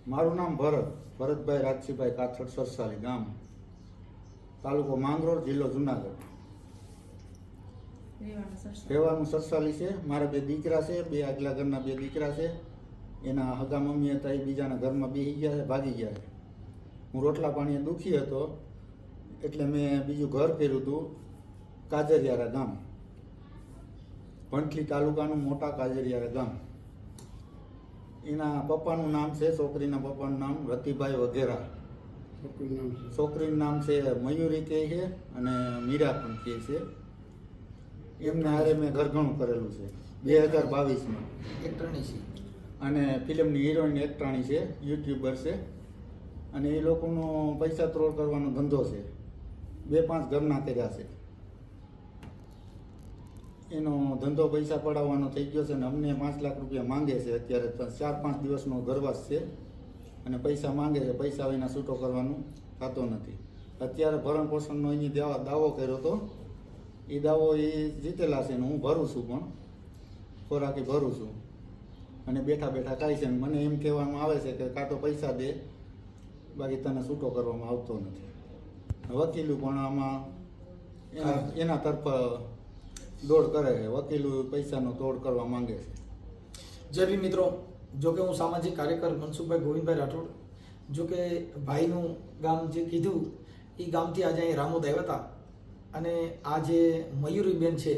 મારું નામ ભરતભાઈ રાજસીભાઈ કાથડ સરસાલી ગામ, તાલુકો માંગરોળ, જિલ્લો જુનાગઢ. રહેવાનું સરસાલી છે. મારા 2 દીકરા છે, 2 આગલા ઘરના 2 દીકરા છે. એના હગા મમ્મી હતા, એ બીજાના ઘરમાં બેસી ગયા છે, ભાગી ગયા છે. હું રોટલા પાણીએ દુખી હતો એટલે મેં બીજું ઘર કર્યું હતું કાજરિયારા ગામ, વંથલી તાલુકાનું મોટા કાજરિયારા ગામ. એના પપ્પાનું નામ છે, છોકરીના પપ્પાનું નામ રતિભાઈ વઘેરા. છોકરીનું નામ છે મયુરી કહે છે અને મીરા પણ કહે છે. એમને હારે મેં ઘરઘણું કરેલું છે 2022માં. એક્ટરની છે અને ફિલ્મની હિરોઈન એક્ટ્રાણી છે, યુટ્યુબર છે. અને એ લોકોનો પૈસા ત્રોડ કરવાનો ધંધો છે. 2-5 ઘરના કર્યા છે. એનો ધંધો પૈસા પડાવવાનો થઈ ગયો છે ને અમને 5 લાખ રૂપિયા માંગે છે. અત્યારે 4-5 દિવસનો ગરવાસ છે અને પૈસા માંગે છે. પૈસા વિના છૂટો કરવાનું થતો નથી. અત્યારે ભરણ પોષણનો એની દાવો કર્યો હતો. એ દાવો એ જીતેલા છે ને હું ભરું છું, પણ ખોરાકી ભરું છું અને બેઠા બેઠા ખાય છે. મને એમ કહેવામાં આવે છે કે કાં તો પૈસા દે, બાકી તને છૂટો કરવામાં આવતો નથી. વકીલું પણ આમાં એના તરફ દોડ કરે છે. વકીલું પૈસાનો તોડ કરવા માંગે છે. જય ભીમ મિત્રો, જોકે હું સામાજિક કાર્યકર મનસુખભાઈ ગોવિંદભાઈ રાઠોડ. જોકે ભાઈનું ગામ જે કીધું એ ગામથી આજે અહીં રામોદ આવ્યા હતા અને આ જે મયુરીબેન છે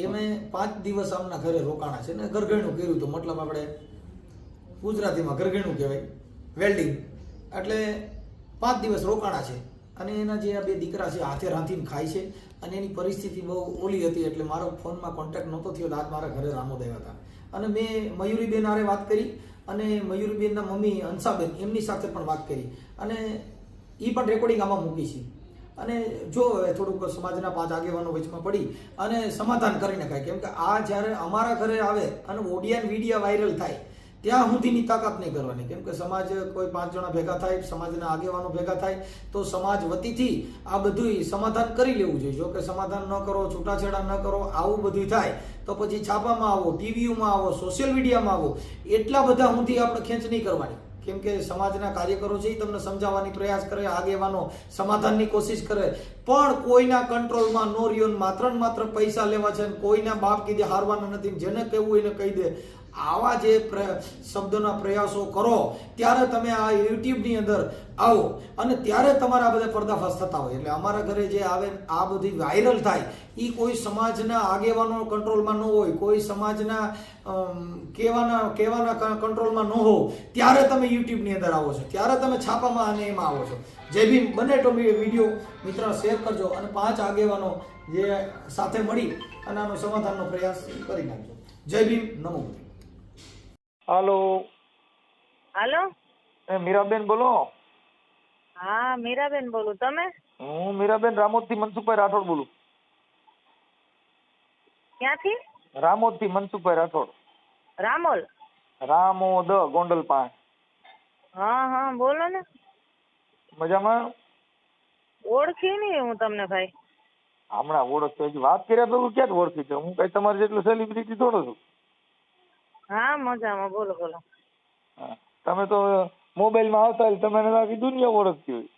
એ મેં 5 દિવસ આમના ઘરે રોકાણા છે ને ઘરઘણું કર્યું હતું. મતલબ આપણે ગુજરાતીમાં ઘરઘણું કહેવાય, વેલ્ડિંગ. એટલે 5 દિવસ રોકાણા છે અને એના જે આ 2 દીકરા છે હાથે રાંધીને ખાય છે અને એની પરિસ્થિતિ બહુ ઓલી હતી એટલે મારો ફોનમાં કોન્ટેક્ટ નહોતો થયો. આજ મારા ઘરે રામોદ આવ્યા હતા અને મેં મયુરીબેન હારે વાત કરી અને મયુરીબેનના મમ્મી હંસાબેન એમની સાથે પણ વાત કરી અને એ પણ રેકોર્ડિંગ આમાં મૂકી છે. અને જો હવે થોડુંક સમાજના 5 આગેવાનો વચમાં પડી અને સમાધાન કરી નખાય. કેમ કે આ જ્યારે અમારા ઘરે આવે અને ઓડિયો વિડીયો વાયરલ થાય ત્યાં સુધીની તાકાત નહીં કરવાની. કેમ કે સમાજ કોઈ 5 જણા ભેગા થાય, સમાજના આગેવાનો ભેગા થાય તો સમાજ વતીથી આ બધું સમાધાન કરી લેવું જોઈએ. જો કે સમાધાન ન કરો, છૂટાછેડા ન કરો, આવું બધું થાય તો પછી છાપામાં આવો, ટીવીઓમાં આવો, સોશિયલ મીડિયામાં આવો, એટલા બધા સુધી આપણે ખેંચ નહીં કરવાની. કેમ કે સમાજના કાર્યકરો છે એ તમને સમજાવવાની પ્રયાસ કરે, આગેવાનો સમાધાનની કોશિશ કરે, પણ કોઈના કંટ્રોલમાં નો રહ્યો. માત્ર ને માત્ર પૈસા લેવા છે, કોઈના બાપ કીધે હારવાના નથી. જેને કહેવું એને કહી દે. આવા જે શબ્દોના પ્રયાસો કરો ત્યારે તમે આ યુટ્યુબની અંદર આવો અને ત્યારે તમારા બધા પર્દાફાશ થતા હોય. એટલે અમારા ઘરે જે આવે આ બધી વાયરલ થાય એ કોઈ સમાજના આગેવાનો કંટ્રોલમાં ન હોય, કોઈ સમાજના કહેવાના કંટ્રોલમાં ન હો, ત્યારે તમે યુટ્યુબની અંદર આવો છો, ત્યારે તમે છાપામાં અને એમાં આવો છો. જય ભીમ. બને તો વિડીયો મિત્ર શેર કરજો અને 5 આગેવાનો જે સાથે મળી અને આનો સમાધાનનો પ્રયાસ કરી નાખજો. જય ભીમ. નમો. હાલો. હાલો. મીરાબેન બોલો? હા મીરાબેન બોલું. તમે? હું મીરાબેન રામોદથી મનસુખભાઈ રાઠોડ બોલું. ક્યાંથી? રામોદથી મનસુખભાઈ રાઠોડ. રામોલ? રામોદ, ગોંડલ પાસે. હા હા બોલો ને. મજામાં? ઓળખી નહીં હું તમને ભાઈ. હમણાં ઓળખતો હજી વાત કર્યા તો ક્યાં જ ઓળખી છે? હું કઈ તમારી જેટલો સેલિબ્રિટી થોડો છું. હા મજામાં. બોલો બોલો. તમે તો મોબાઈલમાં આવતા હોય તમને આખી દુનિયા ઓળખતી હોય.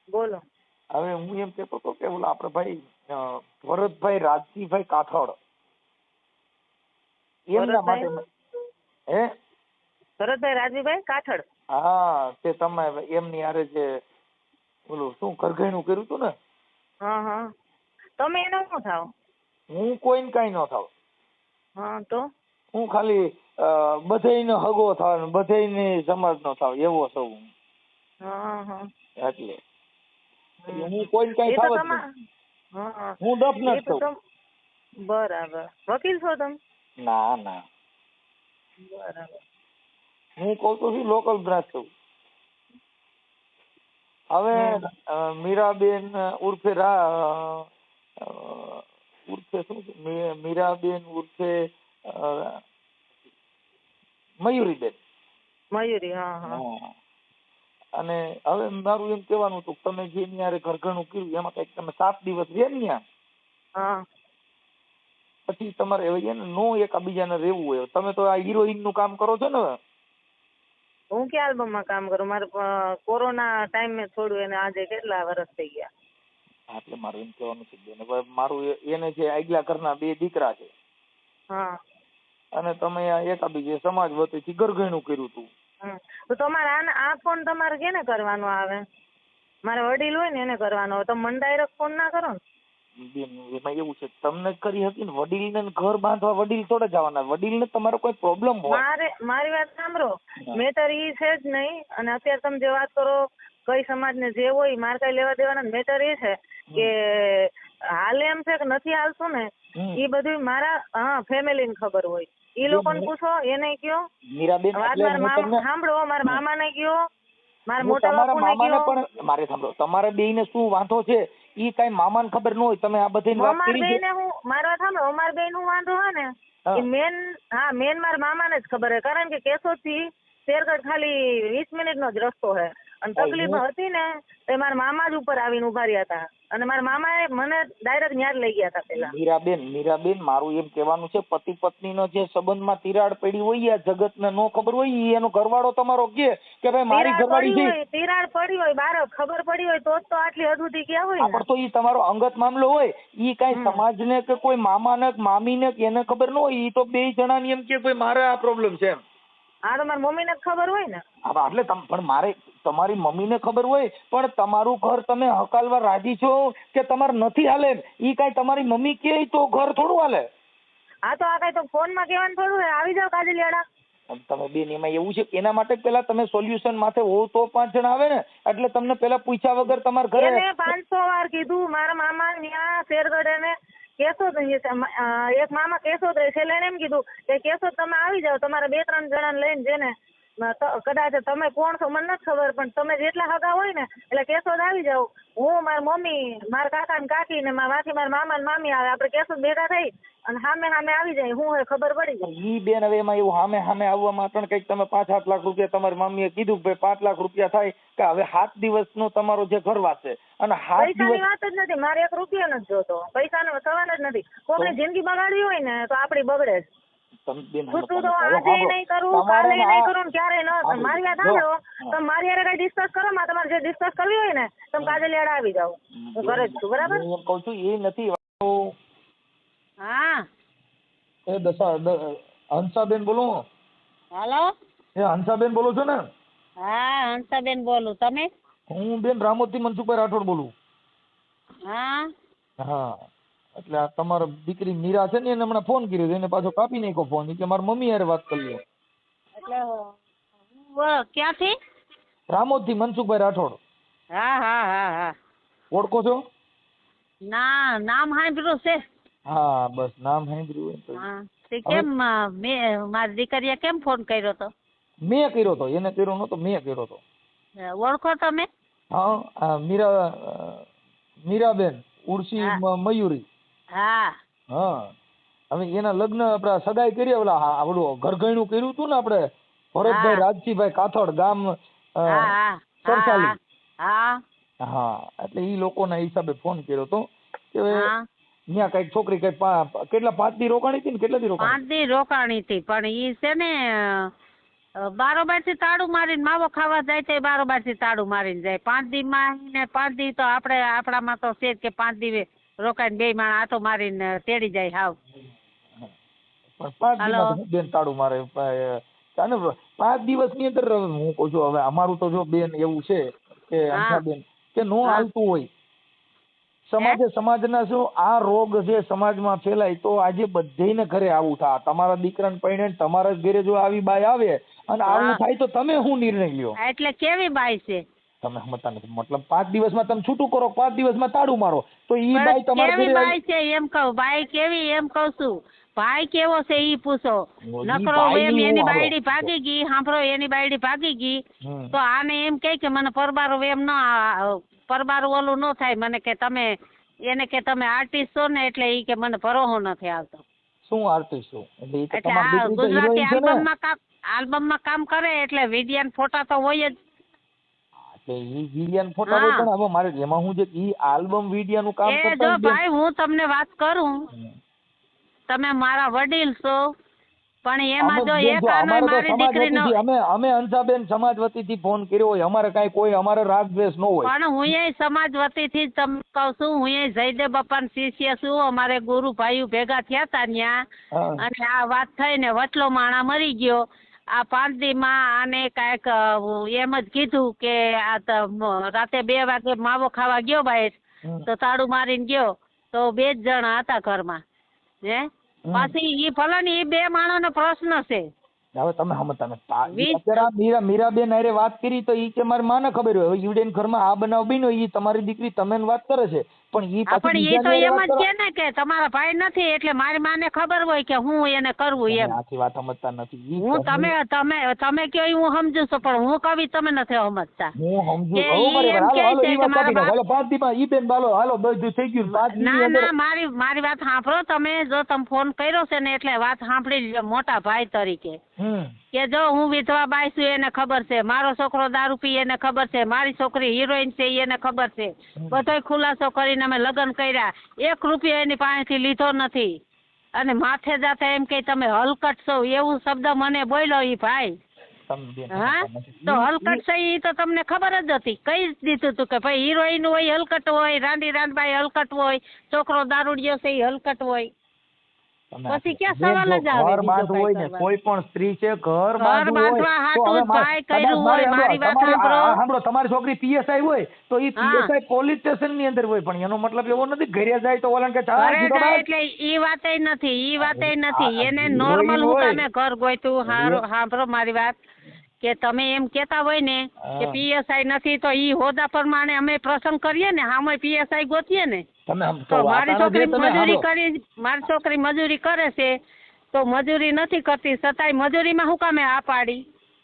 બોલો. હવે હું એમ કહેતો હતો કે ઓલા આપણે ભાઈ ભરતભાઈ રાજજીભાઈ કાથડ એમના માટે હે ભરતભાઈ રાજવીભાઈ કાથડ? હા, તે તમે એમની હારે જે ઓલું શું ઘરઘણું કર્યું હતું ને? હા હા. તમે એનો શું થાવ? હું કોઈને કઈ ન થાવ. હા તો હું ખાલી બધાયનો હગો થાવ, બધાયને સમાજ નો થાવ એવો છું. હા હા. એટલે હું કોઈને કઈ થાવ જ નહીં. હું ડફ ન છું. બરાબર. વકીલ છો તમે? ના ના. બરાબર. હું કહું તો છું લોકલ બ્રાન્ચ છું. હવે મીરાબેન ઉર્ફે ઉર્ફે શું છે? મીરાબેન ઉર્ફે મયુરીબેન. મયુરી. હા હા. અને હવે મારું એમ કહેવાનું હતું તમે જે એની હારે ઘરઘણું કર્યું એમાં કઈક તમે 7 દિવસ રહ્યા ને ત્યાં, હા પછી તમારે હવે ને નો એકબીજાને રહેવું હોય. તમે તો આ હિરોઈન નું કામ કરો છો ને. હું ક્યાં આલ્બમમાં કામ કરું? મારે કોરોના ટાઈમ મેં છોડ્યું એને આજે કેટલા વર્ષ થઈ ગયા. એટલે મારું એમ કહેવાનું છે બેન, હવે મારું એને જે આગલા ઘરના 2 દીકરા છે હા. અને તમે આ એકબીજે સમાજ વતીથી ઘરઘણું કર્યું હતું. તો તમારે આ ફોન તમારે કેને કરવાનો આવે? મારે વડીલ હોય ને એને કરવાનો હોય. તમે મને ડાયરેક્ટ ફોન ના કરો ને. બેન એમાં એવું છે, તમને જ કરી હતી ને. વડીલને ઘર બાંધવા વડીલ થોડા જવાના. વડીલને તમારો કોઈ પ્રોબ્લેમ હોય. મારી વાત સાંભળો, મેટર ઈ છે જ નહીં. અને અત્યારે તમે જે વાત કરો કઈ સમાજને જે હોય મારે કઈ લેવા દેવાના. મેટર એ છે કે હાલે એમ છે કે નથી હાલતું ને એ બધું મારા ફેમિલી ને ખબર હોય. ઈ લોકોને પૂછો, એને કયો મીરાબેન. વાત મારા સાંભળો, મારા મામાને કયો, મારા મોટા તમારા બાપુને મામાને કયો. પણ મારે સાંભળો, તમારે બેયને શું વાંધો છે ઈ કઈ મામાને ખબર ન હોય? તમે આ બધી વાત અમાર કરી છે. બેયને હું મારી વાત સાંભળો, અમાર બેય નું વાંધો હોય ને એ મેન મારા મામાને જ ખબર હોય. કારણ કે કેશોદ થી શેરગઢ ખાલી 20 મિનિટનો જ રસ્તો છે. અને તકલીફ હતી ને તો મારા મામા જ ઉપર આવીને ઉભા રહ્યા હતા. અને મારા મામાએ મને ડાયરેક્ટ ન્યા જ લઈ ગયા હતા પેલા. મીરાબેન મારું એમ કહેવાનું છે, પતિ પત્નીનો જે સંબંધમાં તિરાડ પડી હોય, આ જગતને નો ખબર હોય, એનો ઘરવાળો તમારો કે ભાઈ મારી ઘરવાળી છે. તિરાડ પડી હોય, બાર ખબર પડી હોય તો જ તો આટલી હદ સુધી ગયા હોય ને. તો ઈ તમારો અંગત મામલો હોય. ઈ કઈ સમાજને કે કોઈ મામાને મામીને એને ખબર ન હોય. ઈ તો 2 જણાની એમ કે ભાઈ મારે આ પ્રોબ્લેમ છે એમ. હા, તો મારી મમ્મીને ખબર હોય ને. એટલે પણ મારે તમારી મમ્મીને ખબર હોય, પણ તમારું ઘર તમે હકાલવા રાજી છો કે તમારે નથી હાલે? ઈ કઈ તમારી મમ્મી કે તો ઘર થોડું હાલે. હા, તો આ કઈ તો ફોનમાં કહેવાનું થોડું આવી જાવ કાજલિયાડા. તમે બેન એમાં એવું છે કે એના માટે પેલા તમે સોલ્યુશન માથે હોવ તો 5 જણા આવે ને. એટલે તમને પેલા પૂછ્યા વગર તમારા ઘરે એને 500 વાર કીધું. મારા મામા ન્યા શેરગઢ એને કેશોદ એક મામા કેશોદ રહે છે. એને એમ કીધું કે કેશોદ તમે આવી જાવ, તમારે 2-3 જણાને લઈને જેને કદાચ તમે કોણ છો મને નથી ખબર, પણ તમે જેટલા હગા હોય ને એટલે કેશોદ આવી જાવ. હું, મારી મમ્મી, મારા કાકા ને કાકી ને મારા મામા ને મામી આવે. આપણે કેશોદ ભેગા થઈ અને સામે આવી જાય. હું હવે ખબર પડી જાય. ઈ બેન હવે એમાં એવું સામે આવવામાં પણ કઈક તમે 5-7 લાખ રૂપિયા તમારી મમ્મીએ કીધું કે 5 લાખ રૂપિયા થાય કે હવે 7 દિવસનો તમારો જે ઘરવાસ છે અને 7 દિવસ પૈસાની વાત જ નથી. મારે 1 રૂપિયો નથી જોતો. પૈસાનો સવાલ જ નથી. કોઈની જિંદગી બગાડવી હોય ને તો આપડી બગડે જ. ખોટું તો આજે નહીં કરું, કાલે નહીં કરું, ક્યારે ન. મારી વાત સાંભળો, તમે મારી હારે કઈ ડિસ્કસ કરો, તમારે જે ડિસ્કસ કરવી હોય ને તમે કાજલિયાડા આવી જાવ. હું ઘરે જ છું. બરાબર? એમ કહું છું એ નથી. હા, હંસાબેન બોલો. હાલો, હંસાબેન બોલો છો ને? હા, હંસાબેન બોલું. તમે? હું બેન રામોદથી મનસુખભાઈ રાઠોડ બોલું. હા, એટલે આ તમારા દીકરી મીરા છે ને એને હમણાં ફોન કર્યો, એને પાછો કાપી નાખ્યો ફોન. એટલે મારી મમ્મી હારે વાત કરી લો. એટલે ક્યાંથી? રામોદથી મનસુખભાઈ રાઠોડ. હા. ઓળખો છો? ના, નામ સાંભળ્યું છે. હા, બસ નામ સાંભળ્યું હોય. હા, તે કેમ મારી દીકરીએ કેમ ફોન કર્યો તો? મેં કર્યો હતો, એને કર્યો નતો, મેં કર્યો હતો. ઓળખો તમે? હા, મીરાબેન ઉર્સી મયુરી. હા. હવે એના લગ્ન આપણે સગાઈ કરી, આપણું ઘરઘણું કર્યું હતું ને આપણે ભરતભાઈ રાજસીભાઈ કાથડ ગામ સરસાલી. હા, એટલે ઈ લોકોના હિસાબે ફોન કર્યો હતો કે ત્યાં કઈક છોકરી કઈક કેટલા 5 દી રોકાણી હતી ને કેટલા દી રોકાણી? 5 દી રોકાણી હતી, પણ ઈ છે ને બારોબાર થી તાળું મારીને માવો ખાવા જાય તો બારોબાર થી તાળું મારીને જાય. 5 દી માં ને 5 દી તો આપણામાં તો છે કે 5 દી રોકાઈને 2 માણસ આટો મારીને તેડી જાય. હાવ પણ 5 દિવસ બેન તાળું મારે. 5 દિવસની અંદર હું કહું છું, હવે અમારું તો જો બેન એવું છે કે બેન કે નો હાલતું હોય સમાજના શું આ રોગ જે સમાજમાં ફેલાય તો આજે બધેને ઘરે આવું થાય. તમારા દીકરાને પૈણે તમારા ઘરે જો આવી બાઈ આવે અને આવું થાય તો તમે શું નિર્ણય લ્યો? એટલે કેવી બાઈ છે તમે સમજતા નથી. મતલબ 5 દિવસમાં તમે છૂટું કરો, 5 દિવસમાં તાળું મારો તો ઈ બાઈ તમારા કેવી બાઈ છે એમ કહું. બાઈ કેવી એમ કહું છું. ભાઈ કેવો છે ઈ પૂછો. નકરો એમ એની બાયડી ભાગી ગઈ, સાંભળો એની બાયડી ભાગી ગઈ તો આને એમ કે મને પરબારો એમ ન પરબારો ઓલું ન થાય. મને કે તમે એને કે તમે આર્ટિસ્ટ છો ને એટલે ઈ કે મને ભરોહો નથી આવતો. શું આર્ટિસ્ટ છો? એટલે આ ગુજરાતી આલ્બમમાં કામ કરે એટલે વિડિયાન ફોટા તો હોય જ. ઈ વિડિયાન ફોટા હોય પણ હવે મારે એમાં હું જે ઈ આલ્બમ વિડિયાનું કામ કરતા જો ભાઈ હું તમને વાત કરું તમે મારા વડીલ છો પણ એમાં અમે જો બેન એક જો આનો અમારે તો મારી સમાજ દીકરીનો વતીથી અમે હંસાબેન સમાજ વતીથી ફોન કર્યો હોય, અમારે કાંઈ કોઈ અમારે રાગ દ્વેષ ન હોય. પણ હું એ સમાજ વતીથી જ તમને કહું છું, હું એ જયદેવ બાપાના શિષ્ય છું. અમારે ગુરુ ભાઈઓ ભેગા થયા તા ન્યા હા. અને આ વાત થઈને વચલો માણા મરી ગયો. આ 5 દીમાં આને કાંઈક એમ જ કીધું કે આ તો રાતે 2 વાગે માવો ખાવા ગયો બહાર તો તાળું મારીને ગયો તો 2 જ જણા હતા ઘરમાં. હે પાછી ઈ ભલે ને ઈ 2 માણસનો પ્રશ્ન છે. હવે તમે સમજતા નથી. અત્યારે મીરાબેન હારે વાત કરી તો ઈ કે મારી માને ખબર હોય, હવે ઈવડેન ઘરમાં આ બનાવ બન્યો, ઈ તમારી દીકરી તમે વાત કરે છે પણ ઈ હા, પણ પાછી એ તો બીજાની એમ હારે જ વાત કે ને કે તમારા ભાઈ નથી એટલે મારી માને ખબર હોય કે હું એને કરવું કરે. એમ. આખી વાત સમજતા નથી. ઈ હું તમે કયો ઈ હું સમજુ છું પણ હું કવિ તમે નથી સમજતા. હું સમજુ. કે હવે ઈ બરાબર. એમ હાલો કહે હાલો છે ઈ કે વાત કાપી મારા નાખો. હાલો 5 દીમાં ઈ બેન બાલો હાલો બધું થઈ ગયું. 5 દીની ના અંદર ના મારી વાત સાંભળો. તમે જો તમે ફોન કર્યો છે ને એટલે વાત સાંભળી લ્યો મોટા ભાઈ તરીકે. કે જો હું વિધવા બાઈ છું એને ખબર છે, મારો છોકરો દારૂ પી એને ખબર છે, મારી છોકરી હિરોઈન છે એને ખબર છે, બધોય ખુલાસો કરીને અમે લગ્ન કર્યા, 1 રૂપિયો એની પાસેથી લીધો નથી અને માથે જાતા એમ કે તમે હલકટ છો એવું શબ્દ મને બોલ્યો ઈ ભાઈ. હા તો હલકટ છે ઈ તો તમને ખબર જ હતી, કહી જ દીધું હતું કે ભાઈ હિરોઈન હોય હલકટ હોય, રાંડીબાઈ હલકટ હોય, છોકરો દારૂડિયો છે ઈ હલકટ હોય. પછી ક્યાં સવાલ જ આવે ઘર બાંધવું હોય ને કોઈ પણ સ્ત્રી છે ઘર બાંધવું હોય તો હવે ભાઈ કર્યું હોય. મારી વાત સાંભળો, તમારી છોકરી પીએસઆઈ હોય તો ઈ પીએસઆઈ પોલીસ સ્ટેશન ની અંદર હોય પણ એનો મતલબ એવો નથી ઘરે જાય તો ઓલા કે એટલે ઈ વાતે નથી એને નોર્મલ હું તમે ઘર ગોઈતું. સાંભળો મારી વાત કે તમે એમ કેતા હોય ને કે પીએસઆઈ નથી તો ઈ હોદ્દા પ્રમાણે અમે પ્રસંગ કરીએ ને આમાં પીએસઆઈ ગોતીએ ને તો મારી છોકરી મજૂરી કરે છે તો મજૂરી નથી કરતી છતાંય મજૂરીમાં શું કામે આ પાડી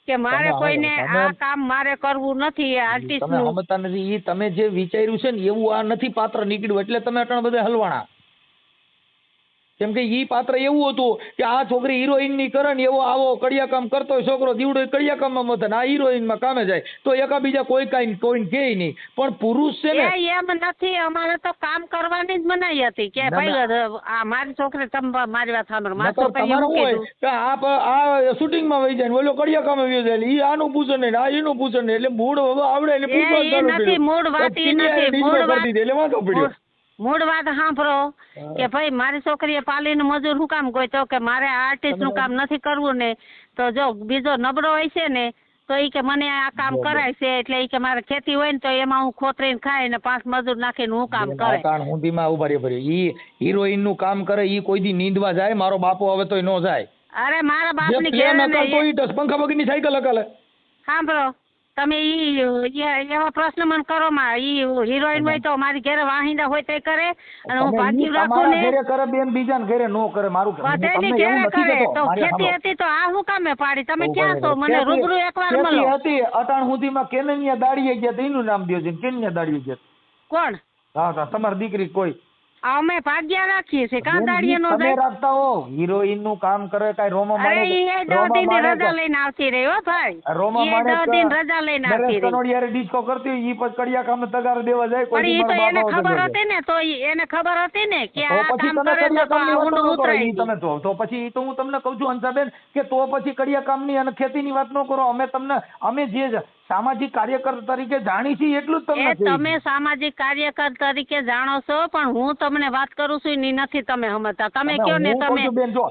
કે મારે કોઈને આ કામ મારે કરવું નથી. આર્ટિસ્ટ તમે સમજતા નથી. ઈ તમે જે વિચાર્યું છે ને એવું આ નથી પાત્ર નીકળ્યું એટલે તમે અટણ બધા હલવાણા. કેમ કે ઈ પાત્ર એવું હતું કે આ છોકરી હિરોઈન ની કરે ને એવો આવો કડિયા કામ કરતો હોય છોકરો દીવડો કડિયા કામમાં મતે આ હિરોઈન માં કામે જાય તો એકાબીજા કોઈ કહે નહીં પણ પુરુષ છે ને એમ નથી. અમારે તો કામ કરવાની જ મનાઈ હતી કે ભાઈ આ મારી છોકરી તમે મારી વાત સાંભળો મારી છોકરી એવું કીધું કે આ શૂટિંગ માં વહી જાય ને ઓલો કડિયા કામે વહી જાય ઈ આનું પૂછે ને આ એનું પૂછે ને એટલે મૂળ હવે આવડે એટલે પૂછવાનું નથી. મૂળ વાત ઈ નથી. એટલે વાંધો પડ્યો. મૂળ વાત સાંભળો કે ભાઈ મારી છોકરીએ પાલીનું મજૂર શું કામ ગોતો કે મારે આર્ટિસ્ટ નું કામ નથી કરવું ને તો જો બીજો નબળો હોય છે ને તો ઈ કે મને આ કામ કરાય છે એટલે ઈ કે મારે ખેતી હોય ને તો એમાં હું ખોતરીને ખાય ને 5 મજૂર નાખીને હું કામ કરે. હુંદીમાં ઉભા રહ્યો ઈ હિરોઈન નું કામ કરે ઈ કોઈ દી નીંદવા જાય મારો બાપો હવે તોય નો જાય. અરે મારા બાપની ઘેર પંખા વગરની સાયકલ હકાલે. સાંભળો તમે એવા પ્રશ્ન મને કરો માં ઈ હિરોઈન હોય તો મારી ઘરે વાહિંદા હોય તે કરે અને હું ભાજી રાખું ને ઘરે કરે બેન બીજાને ઘરે નો કરે મારું બધાની ઘરે કરે તો ખેતી હતી તો આ હું કામે પાડી તમે ક્યાં છો મને રૂબરૂ એકવાર મળો. હતી અટાણ સુધીમાં કેનનિયા દાડીએ ગયા તો એનું નામ દો છે કેનનિયા દાડીએ ગયા કોણ? હા તમારી દીકરી કોઈ અમે ભાગ્યા રાખીએ છે કાં દાડીએ નો તમે રાખતા હો હિરોઈન નું કામ કરે કાઈ રોમા મારે અરે ઈ 10 દિન રજા લઈને આવતી રહી હો ભાઈ રોમા મારે 10 દિન રજા લઈને આવતી રહી કનોડિયારે ડિસ્કો કરતી ઈ પછી કડિયા કામ તગાર દેવા જાય કોઈ ઈ તો એને ખબર હતી ને તો એને ખબર હતી ને કે આ કામ કરે તો ઊંડું ઉતરાય તમે તો પછી તો હું તમને કહું છું હંસાબેન કે તો પછી કડિયા કામની અને ખેતીની વાત ન કરો. અમે જે સામાજિક કાર્યકર તરીકે જાણી છીએ એટલું જ તમે સામાજિક કાર્યકર તરીકે જાણો છો પણ હું તમને વાત કરું છું ઈ નથી તમે સમજતા. તમે કયો ને તમે બેન જો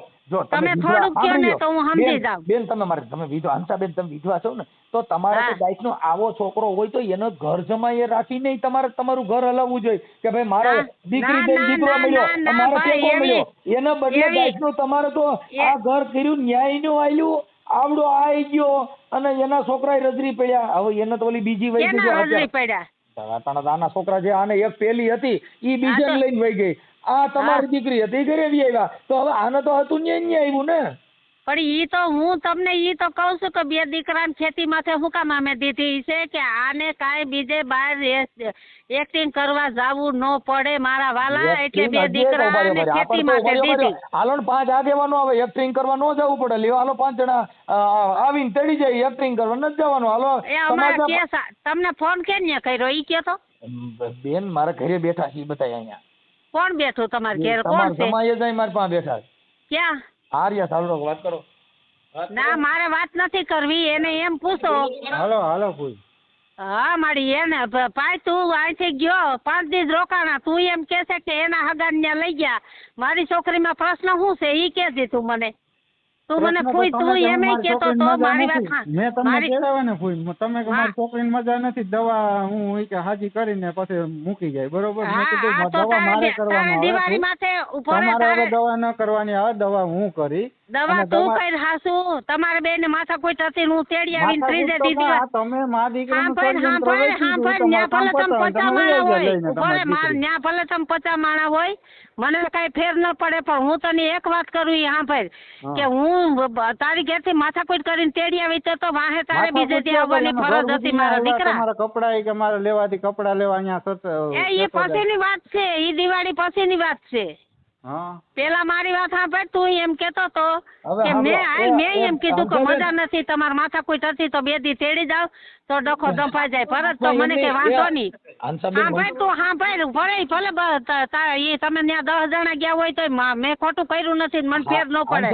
તમે થોડુંક કયો ને તો હું સમજી જાઉં. બેન તમે વિધવા હંસાબેન તમે વિધવા છો ને તો તમારે તો ગાઈક નો આવો છોકરો હોય તો એનો ઘર જમાઈ રાખી નહીં તમારું ઘર હલાવવું જોઈએ કે ભાઈ મારે દીકરી દીકરો મળ્યો મારે કેવો મળ્યો એના બદલે ગાઈક નું તમારે તો આ ઘર કર્યું ન્યાય નું આલ્યું આવડો આવી ગયો અને એના છોકરા રજરી પડ્યા. હવે એને તો ઓલી બીજી વહી ગઈ આના છોકરા જે આને એક પેલી હતી ઈ બીજાને લઈને વહી ગઈ. આ તમારી દીકરી હતી ઘરે આવી આવ્યા તો હવે આને તો હતું ન્યાય આવ્યું ને. પણ ઈ તો હું તમને ઈ તો કહું છું કે 2 દીકરાને ખેતી માથે હું કામ અમે દીધી છે કે આને કાંઈ બીજે બહાર એક્ટિંગ કરવા જાવું ન પડે મારા વાલા એટલે 2 દીકરાને ખેતી માથે દીધી. હાલો 5 આગેવાનો આવે એક્ટિંગ કરવા ન જવું પડે. લ્યો હાલો 5 જણા આવીને તેડી જાય એક્ટિંગ કરવા નથી જવાનું. હાલો એ અમારા કેસ તમને ફોન કેમ કર્યો ઈ કયો તો બેન મારા ઘરે બેઠા છે બતાય અહીંયા. કોણ બેઠું તમારા ઘેર કોણ છે? સમાય જાય મારા પાસે બેઠા ક્યાં આર્યા સાલરો વાત કરો. ના મારે વાત નથી કરવી, એને એમ પૂછો. હાલો કોઈ. હા મારી એને ભાઈ તું અહીંથી ગયો 5 દિવસ રોકાણા, તું એમ કે છે કે એના હગાને ત્યાં લઈ ગયા. મારી છોકરીમાં પ્રશ્ન શું છે ઈ કે તું મને. તું મને ફૂઈ તું એમ કેતો તો મારી વાત મેં તમને કહેવાય ને ફૂઈ તમે કે મારી છોકરીને મજા નથી, દવા હું કે હાજી કરીને પછી મૂકી જાય બરોબર. મેં કીધું દવા મારે કરવાની દિવાળી માથે ઉભો રહે, તમારે હવે દવા ન કરવાની આવે, દવા હું કરી. દવા તું કઈ હાસુ તમારે બેને માથા કોઈ હતી હું તેડી આવીને ત્રીજે દીધી તમે મા દીકરાનું ન્યા ભલે તમે 50 માણા હોય, મને કઈ ફેર ન પડે, પણ હું તને એક વાત કરું ઈ સાંભળ કે હું તારી ઘેરથી માથાકૂટ કરીને તેડી આવી તો વાહે તારે બીજે થી આવવાની ફરજ હતી મારા દીકરા. તમારા કપડા કે મારે લેવાથી કપડા લેવા અહીંયા એ પછીની વાત છે, ઈ દિવાળી પછીની વાત છે. પેલા મારી વાત સાંભળ, તું એમ કેતો તો કે મેં એમ કીધું કે મજા નથી, તમારે માથાકૂટ હતી તો 2 દી તેડી જાવ તો ડખો દંપાઈ જાય ફરજ, તો મને કે વાંધો નહીં. સાંભળ તું સાંભળ ભલે એ તમે ત્યાં 10 જણા ગયા હોય તો મેં ખોટું કર્યું નથી, મને ફેર ન પડે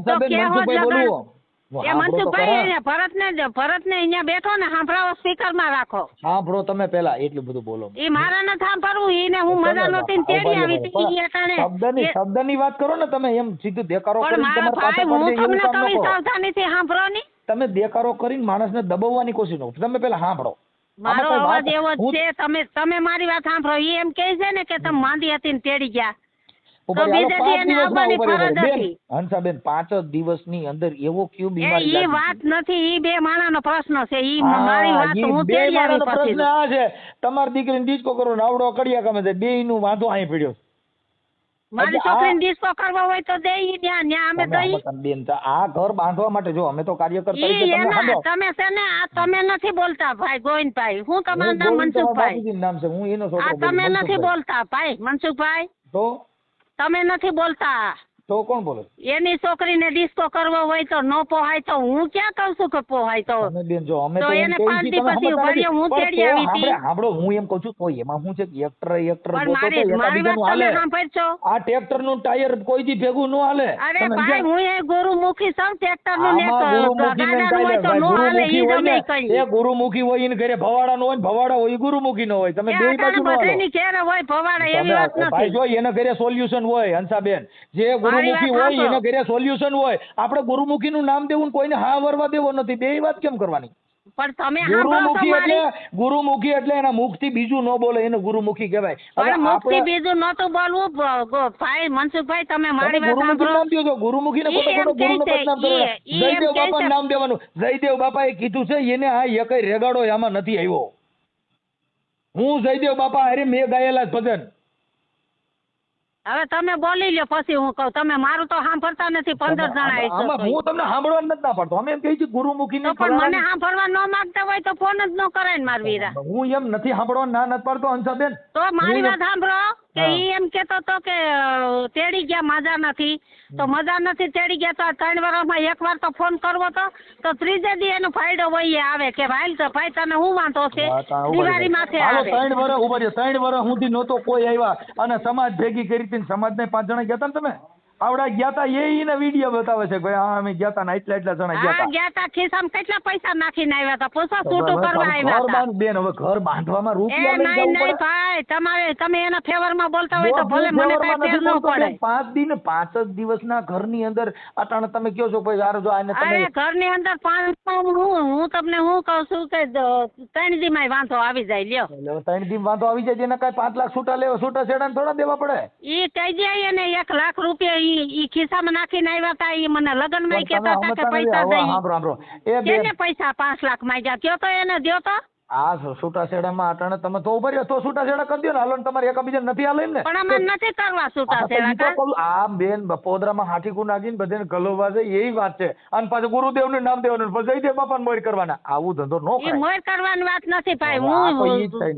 તો કેવો જ લગાડ. એ મનસુખભાઈ ભરત ને અહીંયા બેઠો ને સાંભળાવો, સ્પીકર માં રાખો. સાંભળો તમે પેલા એટલું બધું બોલો. એ મારા ને સાંભળવું, એને હું મજા નહોતી તેડી આવી શબ્દ ની વાત કરો ને તમે, એમ સીધું દેકારો પણ મારા ભાઈ હું તમને કવિ સાવધાનીથી સાંભળો ની. તમે દેકારો કરીને માણસને દબાવવાની કોશિશ ન કરો, તમે પેલા સાંભળો. મારો અવાજ એવો જ છે, તમે મારી વાત સાંભળો. એ એમ કહે છે ને કે તમે માંદી હતી ને તેડી ગયા, તો બીજેથી એને આવવાની ફરજ હતી. હંસાબેન 5 દિવસની અંદર એવો કયું બીમારી એ વાત નથી, ઈ 2 માણાનો પ્રશ્ન છે. ઈ મારી વાત હું તેડી આવી પછી. પ્રશ્ન આ છે તમારી દીકરીને ડિસ્કો કરો નાવડો કડિયા ગમે છે, 2 નું વાંધો અહીં પડ્યો. મારી છોકરીને ડિસ્કો કરવો હોય તો દે ઈ ત્યાં અમે દઈ. બેન આ ઘર બાંધવા માટે જો અમે તો કાર્યકર તરીકે તમે છે ને આ તમે નથી બોલતા ભાઈ ગોવિંદભાઈ. હું તમારું નામ મનસુખભાઈ નામ છે, હું એનો છોકરો. આ તમે નથી બોલતા ભાઈ મનસુખભાઈ, તો તમે નથી બોલતા. તો કોણ બોલે? એની છોકરીને ડિસ્કો કરવો હોય તો ન પોહાય, તો હું ક્યાં કહું છું કે પોહાય તો. તો એને 5 દી પછી ભર્યો હું તેડી આવી હતી. સાંભળો હું એમ કહું છું તો એમાં હું છે કે એક્ટર મારી વાત તમે સાંભળજો. આ ટ્રેક્ટર નું ટાયર કોઈ દી ભેગું ન હાલે. અરે ભાઈ હું એ ગુરુમુખી છું, ટ્રેક્ટર નું ગાડાનું હોય તો નો હાલે. ઈ તમે કહી એ ગુરુમુખી હોય એને ઘરે ભવાડા નો હોય, ભવાડા હોય ગુરુમુખી નો હોય. તમે બે બાજુ નો હાલો. બધાની ઘરે હોય ભવાડા, એવી વાત નથી. ભાઈ જો એને ઘરે સોલ્યુશન હોય હંસાબેન, જે ગુરુમુખી હોય એને ઘરે સોલ્યુશન હોય. આપણે ગુરુમુખી નું નામ દેવું કોઈને હા વરવા દેવો નથી, બે વાત કેમ કરવાની? પણ તમે ગુરુમુખી એટલે એના મુખ થી બીજું ન બોલે એને ગુરુમુખી કહેવાય. પણ મુખ થી બીજું નતું બોલવું ભાઈ મનસુખભાઈ. તમે મારી વાત સાંભળો. નામ દેજો ગુરુમુખી ને જયદેવ બાપા નામ દેવાનું. જયદેવ બાપા એ કીધું છે એને આ એકઈ રેગાડો આમાં નથી આવ્યો. હું જયદેવ બાપા અરે મેં ગાયેલા ભજન. હવે તમે બોલી લ્યો પછી હું કહું. તમે મારું તો સાંભળતા નથી. 15 જણા હું તમને સાંભળવા નથી ના પાડતો. અમે એમ કહી છીએ ગુરુમુખી ને. પણ મને સાંભળવા ન માંગતા હોય તો ફોન જ ન કરાય ને માર વીરા. હું એમ નથી સાંભળવા ના નથી પાડતો હંસાબેન. તો મારી વાત સાંભળો કે ઈ એમ કેતો તો કે તેડી ગયા મજા નથી, તો મજા નથી તેડી ગયા તો 3 વર્ષમાં એકવાર તો ફોન કરવો તો ત્રીજે દી એનો ફાયદો હોય આવે કે ભાઈ તો ભાઈ તને હું વાંધો છે દિવાળી માથે આવે. 3 વર્ષ ઉભા રહ્યો, 3 વર્ષ સુધી નહોતો કોઈ આવ્યા અને સમાજ ભેગી કરી હતી. સમાજના 5 જણા ગયા હતા ને તમે આવડા ગયા હતા એને વિડીયો બતાવે છે ભાઈ હા અમે ગયા હતા ને એટલા જણા ગયા હતા. ખિસ્સામાં કેટલા પૈસા નાખીને આવ્યા હતા? પૂછો છૂટું કરવા આવ્યા હતા. બેન હવે ઘર બાંધવામાં રૂપિયા લઈ જવું પડે. ભાઈ તમે એના ફેવરમાં બોલતા હોય તો ભલે મને કઈ ફેર ન પડે. 5 દિવસના ઘરની અંદર અટાણે તમે કહો છો ભાઈ યાર જો આને તમે અરે ઘરની અંદર 5 હું તમને હું કહું છું કે 3 દી માં વાંધો આવી જાય. લ્યો 3 દી વાંધો આવી જાય એને કઈ 5 લાખ છૂટા છેડા થોડા દેવા પડે. ઈ કહી જાય એને 1 લાખ રૂપિયા ઈ ખિસ્સામાં નાખીને આવ્યા હતા. ઈ મને લગ્ન માં કેતા હતા કે પૈસા દઈ. એને પૈસા 5 લાખ માંગ્યા. કયો તો એને દ્યો તો. આ છૂટાછેડામાં અટાણે તમે તો ઉભા રહ્યો તો છૂટાછેડા કરી દો ને. હાલો તમારે એકબીજા નથી હાલે ને. પણ અમે નથી કરવા છૂટાછેડા. આ બેન બપોદરામાં હાથીકુ નાખીને બધાને ગલોવા છે એવી વાત છે. અને પાછું ગુરુદેવ નું નામ દેવાનું પછી જયદેવ બાપા મોર કરવાના. આવું ધંધો નો કરાય. મોર કરવાની વાત નથી ભાઈ.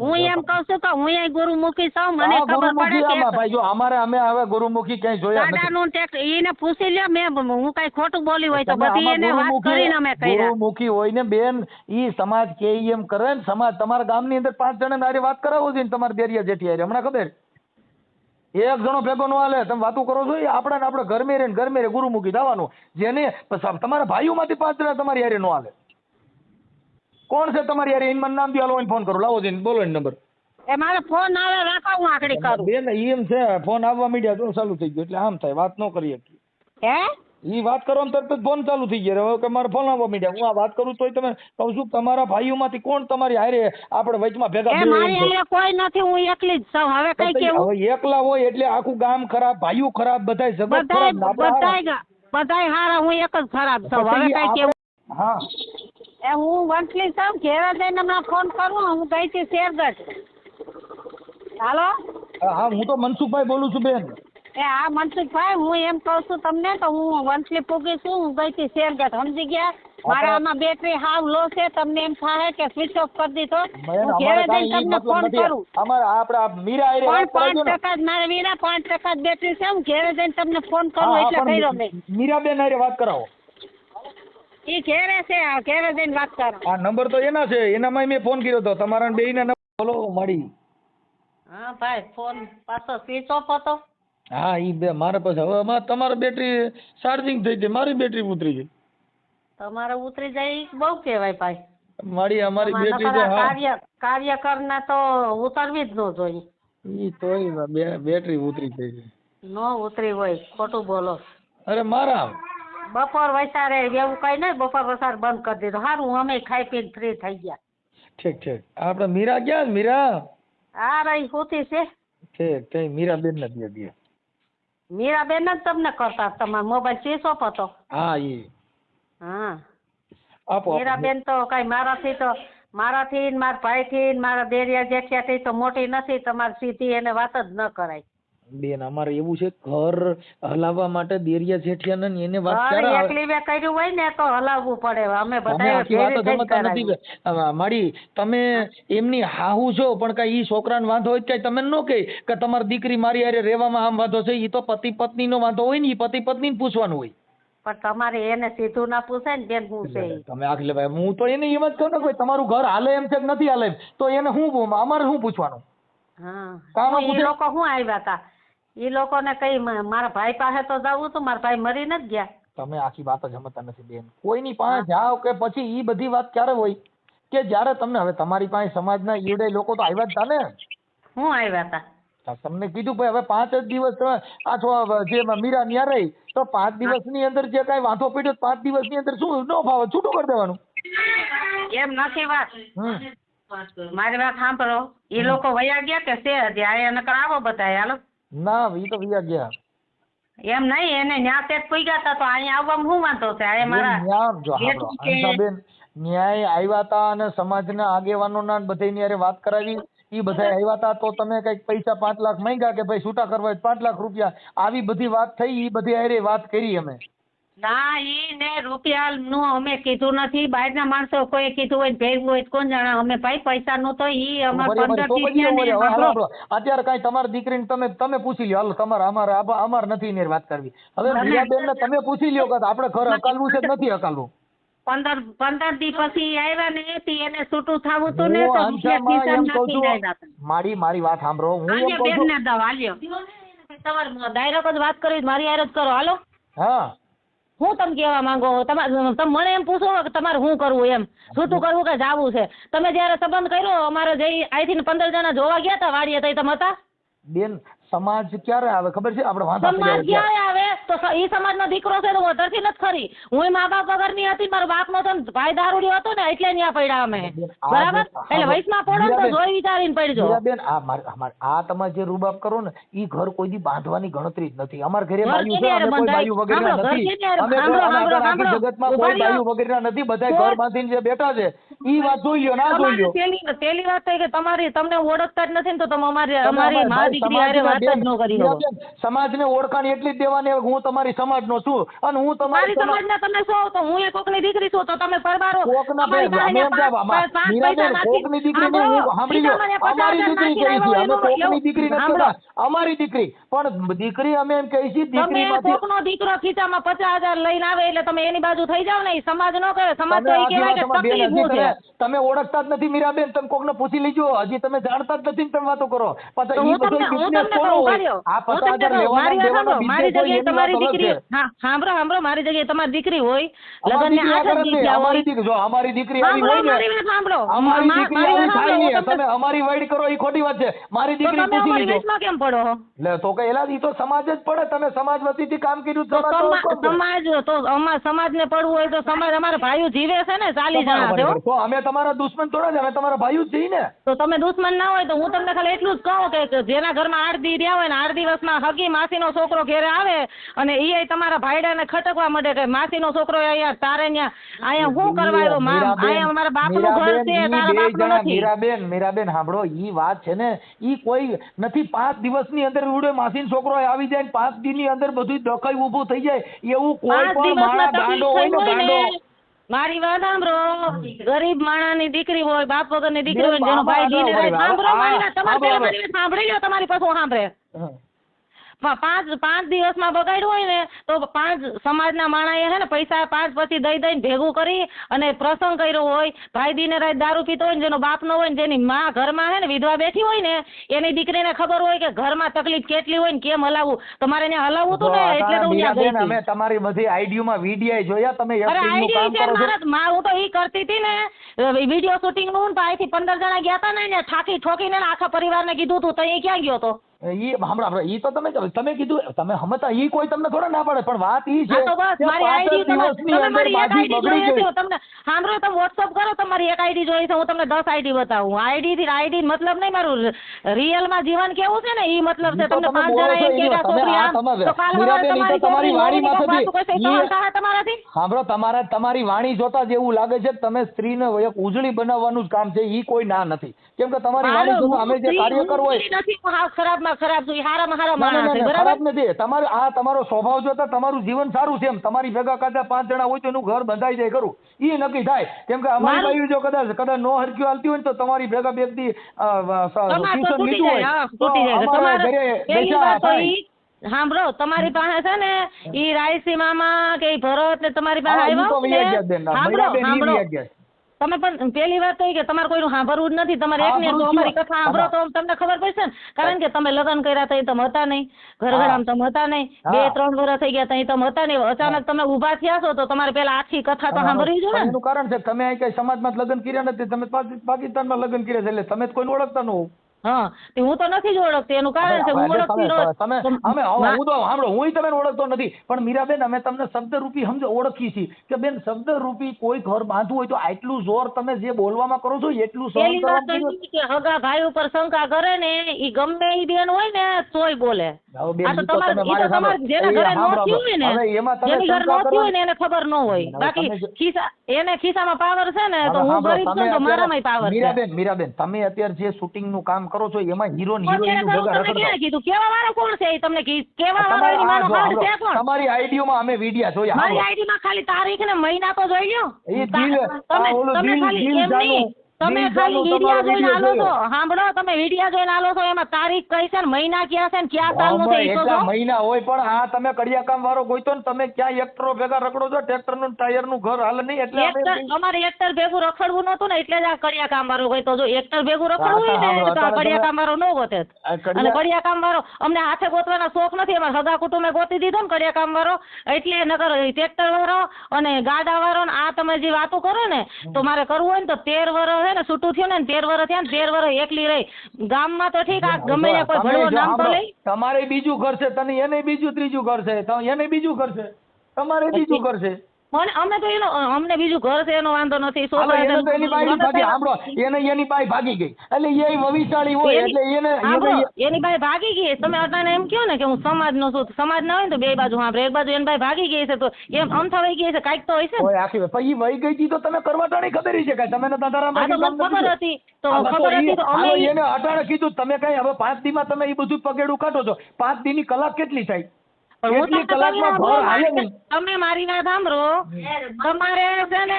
હું એમ કઉ છું કે હું અહીં ગુરુમુખી છું. મને ખબર પડે કે ભાઈ જો અમે હવે ગુરુમુખી ક્યાંય જોયા નથી. દાદાનું ટેક્સ એને પૂછી લ્યો. મેં હું કઈ ખોટું બોલી હોય તો બધી એને વાત કરીને અમે કર્યા. ગુરુમુખી હોય ને બેન ઈ સમાજ કે એમ કરે. સમાજ તમારા ગામની અંદર 5 જણા નારી વાત કરાવો છે ને તમારે દેરિયા જેઠી આરે હમણાં ખબર એક જણો ભેગો ન હાલે. તમે વાતું કરો છો એ આપણે ને આપણે ઘરમે રે ગુરુમુખી થવાનું. જેને તમારા ભાઈઓમાંથી 5 જણા તમારી હારે ન હાલે. કોણ છે તમારી હારે? એને મને નામ દો, હાલો એને ફોન કરો. લાવો જઈને બોલો નંબર. એ મારો ફોન આવે, રાખો, હું આકડી કરું. બેન એમ છે, ફોન આવવા માંડ્યા તો ચાલુ થઈ ગયો એટલે આમ થાય, વાત ન કરીએ. હે ઈ વાત કરો ને તરત જ ફોન ચાલુ થઈ ગયો. હવે કે મારો ફોન આવવા માંડ્યા. હું આ વાત કરું તોય તમે કહું છું તમારા ભાઈઓમાંથી કોણ તમારી હારે આપણે વચમાં ભેગા એ મારી હારે કોઈ નથી, હું એકલી જ છું. હવે કઈ કેવું? હવે એકલા હોય એટલે આખું ગામ ખરાબ, ભાઈઓ ખરાબ, બધાય જગત ખરાબ. બધાય હારા, હું એક જ ખરાબ છું. હવે કઈ કેવું? હા એ હું વંથલી છું, ઘેરે જઈને હમણાં ફોન કરું. હું ગઈ હતી શેરગઢ. હાલો, હા હું તો મનસુખભાઈ બોલું છું બેન. એ હા મનસુખભાઈ, હું એમ કહું છું તમને તો હું વંથલી પૂગી છું. હું ગઈ હતી શેરગઢ, સમજી ગયા? મારા આમાં બેટરી હાવ લો છે. તમને એમ થાય કે સ્વિચ ઓફ કરી દીધો. હું ઘેરે જઈને તમને ફોન કરું. અમારા આપડા મીરા આરે વાત કરજો ને. 5% મારે વીરા 5% જ બેટરી છે. હું ઘેરે જઈને તમને ફોન કરું એટલે કર્યો મેં. મીરાબેન આરે વાત કરાવો. ઈ ઘેરે છે, ઘેરે જઈને વાત કરો. આ નંબર તો એના છે, એનામાં મેં ફોન કર્યો હતો. તમારા બેયના નંબર બોલો મળી. હા ભાઈ, ફોન પાછો સ્વિચ ઓફ હતો. હા ઈ બે મારા પાસે હવે તમારી બેટરી ચાર્જિંગ થઈ ગઈ, મારી બેટરી ઉતરી ગઈ. તમારે ઉતરી જાય ઈ બહુ કહેવાય ભાઈ. મારી અમારી બેટરી તો કાર્ય કરના તો ઉતરવી જ ન જોઈએ. ઈ તોય બેટરી ઉતરી થઈ ગઈ. નો ઉતરી હોય, ખોટું બોલો. અરે મારા બપોર વસારે એવું કઈ નહીં, બપોર વસાર બંધ કરી દીધું. સારું, અમે ખાઈ પીને ફ્રી થઈ ગયા. ઠીક. આપણે મીરા ક્યાં? મીરા આ રહી હોતી છે. ઠીક મીરાબેન નથી દે. મીરાબેન જ તમને કરતા, તમારો મોબાઈલ સ્વિચ ઓફ હતો. હા ઈ હા આપો. મીરાબેન તો કઈ મારાથી ને મારા ભાઈથી ને મારા દેરિયા જેઠિયાથી તો મોટી નથી. તમારી સીધી એને વાત જ ન કરાય. બેન અમારે એવું છે, ઘર હલાવવા માટે દેરિયા જેઠિયા ને એને વાત કરે. એકલી વે કર્યું હોય ને તો હલાવવું પડે. અમે બધા મારી તમે એમની હાહુ છો, પણ કઈ ઈ છોકરાને વાંધો હોય કઈ તમે ન કે તમારી દીકરી મારી હારે રહેવામાં આમ વાંધો છે. ઈ તો પતિ પત્ની નો વાંધો હોય ને, ઈ પતિ પત્ની ને પૂછવાનું હોય. પણ તમારે એને સીધું ના પૂછે ને બેન. હું છે તમે આખલે ભાઈ, હું તો એને એમ જ કહું ને, તમારું ઘર હાલે એમ છે કે નથી હાલે, તો એને શું અમારે શું પૂછવાનું? હા, એ લોકો શું આવ્યા હતા? એ લોકોને કઈ મારા ભાઈ પાસે તો જવું હતું, મારા ભાઈ મરી નથી ગયા. તમે આખી વાત જ સમજતા નથી બેન. કોઈની પાસે જાઓ કે પછી ઈ બધી વાત ક્યારે હોય કે જ્યારે તમને હવે તમારી પાસે સમાજના ઈડે લોકો તો આવ્યા જ હતા ને. હું આવ્યા હતા? તમને કીધું ભાઈ હવે 5 જ દિવસ આ જે મીરા ન્યા રહી તો 5 દિવસની અંદર જે કઈ વાંધો પડ્યો 5 દિવસની અંદર શું ન ફાવે છૂટું કરી દેવાનું. એમ નથી વાત. મારી વાત સાંભળો. એ લોકો વયા ગયા કે છે હજી? આ નકર આવો બધા. હાલો. ના ઈ તો વયા ગયા. એમ નહીં, એને ન્યા તે પૂગ્યા હતા તો અહીંયા આવવામાં શું વાંધો છે? આ મારા બેન ન્યાય આવ્યા હતા અને સમાજના આગેવાનોના બધાની હારે વાત કરાવી. ઈ બધા આવ્યા હતા તો તમે કઈક પૈસા 5 લાખ માંગ્યા કે ભાઈ છૂટા કરવા 5 લાખ રૂપિયા, આવી બધી વાત થઈ. ઈ બધી હારે વાત કરી અમે. ના, ઈ ને રૂપિયા નું અમે કીધું નથી. બહારના માણસો કોઈ કીધું હોય ભેગું હોય કોણ જાણે. અમે ભાઈ પૈસા નું તો ઈ અમાર 15 અત્યારે કઈ તમારી દીકરીને તમે પૂછી લ્યો. હાલો તમારે અમાર નથી એની વાત કરવી. હવે મીરાબેન ને તમે પૂછી લ્યો કે આપણે ઘર હકાલવું છે કે નથી હકાલવું. 15 દી પછી આવ્યા ને એને છૂટું થવું હતું ને તો મારી વાત સાંભળો. હું એમ કહું છું બેન દવા લ્યો. તમારે ડાયરેક્ટ જ વાત કરવી, મારી હારે જ કરો. હાલો. હા, હું તમે કહેવા માંગો? તમે મને એમ પૂછો કે તમારે શું કરવું, એમ છૂટું કરવું કે જાવું છે? તમે જયારે સંબંધ કર્યો અમારે જઈ અહીંથી 15 જણા જોવા ગયા હતા વાડીએ, તો તમે હતા? બેન સમાજ ક્યારે આવે ખબર છે? આપણે વાંધા સમાજ ક્યારે આવે? તો ઈ સમાજનો દીકરો છે તો વધારથી નથી ખરી. હું મા બાપ વગરની હતી, મારો બાપ નો ભાઈ દારૂડિયો હતો ને એટલે ત્યાં પડ્યા અમે. બરાબર? એટલે વયસમાં પડો તો જોઈ વિચારીને પડજો. બેન આ તમે જે રૂબાબ કરો ને ઈ ઘર કોઈ દી બાંધવાની ગણતરી જ નથી. અમાર ઘરે બાયું છે, અમે કોઈ બાયું વગેરે નથી. અમે જગતમાં કોઈ બાયું વગેરે નથી. બધા ઘર બાંધીને જે બેઠા છે ઈ વાત જોઈ લ્યો. ના જોઈ લ્યો. પેલી વાત થઈ કે તમને ઓળખતા જ નથી ને તો તમે અમારી મા દીકરી હારે વાત જ ન કરી શકો. સમાજને ઓળખાણ એટલી જ દેવાની હું તમારી સમાજનો છું અને હું તમારી સમાજના તમે છો તો હું એ કોકની દીકરી છું તો તમે પરબારો કોકની દીકરી અમારી દીકરી નથી, અમારી દીકરી પણ દીકરી અમે એમ કહી છીએ દીકરીમાંથી કોકનો દીકરો ખીચામાં 50,000 લઈને આવે એટલે તમે એની બાજુ થઈ જાવ ને. સમાજ નો કહે. સમાજ તો એ કહેવાય કે તકલીફ હું છે. તમે ઓળખતા જ નથી મીરાબેન, તમે કોકને પૂછી લેજો, હજી તમે જાણતા જ નથી ને તમે વાતો કરો. તો હું તમને કહું કાર્યો. આ હું તમને 50,000 કહું, મારી વાત સાંભળો, મારી જગ્યાએ તમારી દીકરી, લેવાનો હા સાંભળો, મારી જગ્યાએ તમારી દીકરી હોય, લગ્નને 8 જ દી થયા હોય. અમારી દીકરી આવી સાંભળો, હોય ને, મારી વાત સાંભળો, અમારી દીકરી મારી આવી વાત થાય સાંભળો, નહીં. હું તમને- તમે અમારી વાઈડ કરો એ ખોટી વાત છે. મારી તો દીકરી તમે પૂછી અમારી લેજો. વેચમાં કેમ પડો છો? એટલે તો કે એલા ઈ તો સમાજ જ પડે. તમે સમાજ વતીથી કામ કર્યું, તો સમાજ તો કોણ છે? સમાજ તો સમાજને પડવું હોય તો સમાજ, અમારા ભાઈઓ જીવે છે ને 40 જણા છે હો. તો અમે તમારા દુશ્મન થોડા છે, અમે તમારા ભાઈઓ જ છીએ ને. તો તમે દુશ્મન ના હોય તો હું તમને ખાલી એટલું જ કહું કે જેના ઘરમાં 8 દી રહ્યા હોય ને 8 દિવસમાં હગી માસીનો છોકરો ઘેરે આવે અને એ તમારા ભાઈડાને ખટકવા માંડે કે માસીનો છોકરો અહીંયા તારે અહીંયા શું કરવા આવ્યો? અહીંયા અમારા બાપનું ઘર છે, તારા બાપનું નથી. મીરાબેન સાંભળો, ઈ વાત છે ને, ઈ કોઈ નથી 5 દિવસની અંદર ઉડે માસીનો છોકરો આવી જાય ને 5 દિનની અંદર બધું દખાઈ ઊભું થઈ જાય એવું કોઈ 5 પણ માણસ ગાંડો હોય ને ગાંડો. મારી વાત સાંભળો, ગરીબ માણસની દીકરી હોય, બાપ વગરની દીકરી હોય, જેનો ભાઈ જીને રહે, સાંભળો મારી વાત, તમારે પહેલા મારી વાત સાંભળી લો, તમારી પાસે હું સાંભળે. 5 દિવસમાં બગાડ્યું હોય ને તો 5 સમાજના માણસે હે ને પૈસા 5 પછી દઈને ભેગું કરી અને પ્રસંગ કર્યો હોય, ભાઈ દીને રાત દારૂ પીતો હોય ને જેનો બાપ ન હોય ને જેની માં ઘરમાં હે ને વિધવા બેઠી હોય ને એની દીકરીને ખબર હોય કે ઘરમાં તકલીફ કેટલી હોય ને કેમ હલાવવું, તમારે ત્યાં હલાવવું હતું ને એટલે તો હું ત્યાં ગઈ હતી. અમે તમારી બધી આઈડીઓમાં વિડીયો જોયા, તમે અરે એક્ટિંગનું કામ આઈડી કરો છો. છે મારા, હું તો ઈ કરતી હતી ને વિડીયો શૂટિંગ નું, તો અહીંથી 15 જણા ગયા હતા ને થાકી ઠોકીને આખા પરિવારને કીધું તું, તો એ ક્યાં ગયો તો? ઈ હમણાં ઈ તો તમે કીધું, તમે હમતા ઈ કોઈ તમને થોડા ના પાડે, પણ વાત ઈ છે હા તો બસ કે મારી 5 આઈડી દિવસની તમે અંદર મારી એક બાજી આઈડી બગડી જોઈએ ગઈ. છે, તમને સાંભળો, તમે વોટ્સઅપ કરો, તમારી એક આઈડી જોઈ છે, હું તમને 10 આઈડી બતાવું. આઈડી મતલબ નહીં, મારું રિયલ માં જીવન કેવું છે ને ઈ મતલબ છે. તમને 5 જણા એમ કે છોકરી આમ, તો કાલ સવારે તમારી વાણીમાં તમારાથી સાંભળો, તમારી વાણી જોતા જ એવું લાગે છે કે તમે સ્ત્રીને એક ઉજળી બનાવવાનું જ કામ છે. ઈ કોઈ ના નથી, કેમ કે તમારી વાણી જોતા અમે જે કાર્યકર હોય નથી, ખરાબમાં ખરાબ છું, હારામાં હારા ના, ના, માણસ છે, ના, બરાબર? ખરાબ નથી. તમારો સ્વભાવ જોતા તમારું જીવન સારું છે. એમ તમારી ભેગા કદાચ 5 જણા હોય તો એનું ઘર બંધાઈ જાય ખરું, ઈ નક્કી થાય. કેમ કે અમારી બાજુ જો કદાચ નો હરક્યું હાલતી હોય ને તો તમારી ભેગા બેગથી ટ્યુશન લીધું હોય તો અમારા ઘરે બેસા થાય. સાંભળો, તમારી પાસે છે ને ઈ રાયસી મામા કે ઈ ભરત ને તમારી પાસે હા, ઈ તો આવ્યા વ્યાજ જ બેન, સાંભળો, વ્યાજ જ. તમે પણ પહેલી વાત તો એ કે તમારે કોઈનું સાંભળવું જ નથી. તમારે એકને તો અમારી કથા સાંભળો તો તમને ખબર પડશે ને, કારણ કે તમે લગ્ન કર્યા તો તમે હતા નહીં, ઘરઘરામ તમે હતા નહીં, 2-3 વર્ષ થઈ ગયા તમે હતા નહીં, અચાનક તમે ઊભા થયા છો તો તમારે પેલા આખી કથા તો સાંભળવી જોઈએ ને. એનું કારણ છે તમે અહીં કઈ સમાજમાં લગ્ન કર્યા નથી, તમે પાકિસ્તાનમાં લગ્ન કર્યા છે, એટલે તમે જ કોઈને ઓળખતા ન હોવ. હા, તે હું તો નથી જ ઓળખતી, એનું કારણ છે હું ઓળખતી હું તમે ઓળખતો નથી, પણ મીરાબેન અમે તમને શબ્દરૂપી ઓળખીએ છીએ કે બેન શબ્દરૂપી કોઈ ઘર બાંધવું હોય તો આટલું જોર તમે જે બોલવામાં કરો છો એટલું સહન પેલી વાત કરવાનું. તો ઈ કે હગા ભાઈ ઉપર શંકા કરે ને ઈ ગમે ઈ બેન હોય ને તોય બોલે. આ તો તમારે જેના ઘરે નો થયું હોય ને, જેની ઘરે નો થયું હોય ને એને ખબર ન હોય, બાકી એને ખિસ્સામાં પાવર છે ને, તો હું ગરીબ છું તો મારામાંય પાવર છે. મીરાબેન તમે અત્યારે જે શૂટિંગ નું કામ કરો છો એમાં હીરો તમને ક્યારે કીધું? કેવા વાળો કોણ છે ઈ તમને કેવા વાળો એની માનો હાલ છે કોણ? તમારી આઈડીઓમાં અમે વિડિયા જોયા. મારી આઈડીમાં ખાલી તારીખ ને મહિના તો જોઈ લ્યો. તમે ખાલી એમ નહીં, તમે ખાલી વિડિયા જોઈને આલો છો. સાંભળો, તમે વિડિયા જોઈને આલો છો, એમાં તારીખ કઈ છે ને મહિના ક્યાં છે ને ક્યાં સાલનું છે ઈ તો જો. મહિના હોય પણ આ તમે કડિયાકામ વાળો ગોઈતો ને તમે ક્યાં એક્ટરો ભેગા રખડો છો, ટ્રેક્ટર નું ટાયર નું ઘર હાલે નહીં એટલે અમારે એક્ટર ભેગું રખડવું નતું ને એટલે જ આ કડિયા કામ વાળો ગઈ. તો જો એક્ટર ભેગું રખડવું હોય ને તો આ કડિયા કામ વાળો ન ગોતે. અને કડિયા કામ વાળો અમને હાથે ગોતવાના શોખ નથી, અમારા સગા કુટુંબે ગોતી દીધો ને કડિયા કામ વાળો, એટલે નકર ટ્રેક્ટર વાળો અને ગાડા વાળો ને આ તમે જે વાતો કરો ને, તો મારે કરવું હોય ને તો 13 વર્ષ છે ને છૂટું થયું ને 13 વર્ષ થયા ને 13 વર્ષ એકલી રહી ગામમાં તો ઠીક, આ ગમે ત્યાં કોઈ ભણવો નામ તો લઈ. તમારે બીજું ઘર છે, તને એને બીજું ત્રીજું ઘર છે, એને બીજું ઘર છે, તમારે બીજું ઘર છે. અમે તો અમને બીજું ઘર છે એનો વાંધો નથી. એની બાઈ ભાગી ગઈ એટલે એ વવિશાળી હોય એટલે એની બાઈ ભાગી ગઈ. તમે અટાણે એમ કહો ને કે હું સમાજ નો છું, સમાજ ના હોય ને તો બે બાજુ સાંભળે, એક બાજુ એની બાઈ ભાગી ગઈ છે તો એમ અમથા વહી ગઈ છે, કાંઈક તો હોય છે આખી પછી વહી ગઈ હતી તો તમે કરવા ટાણી ખબર છે કે તમે ખબર હતી તો ખબર હતી તો અમે એને અટાણે કીધું તમે કઈ હવે 5 દી માં તમે એ બધું પગેડું કાઢો છો, 5 દી ની કલાક કેટલી થાય? તમે મારી વાત સાંભળો, તમારે છે ને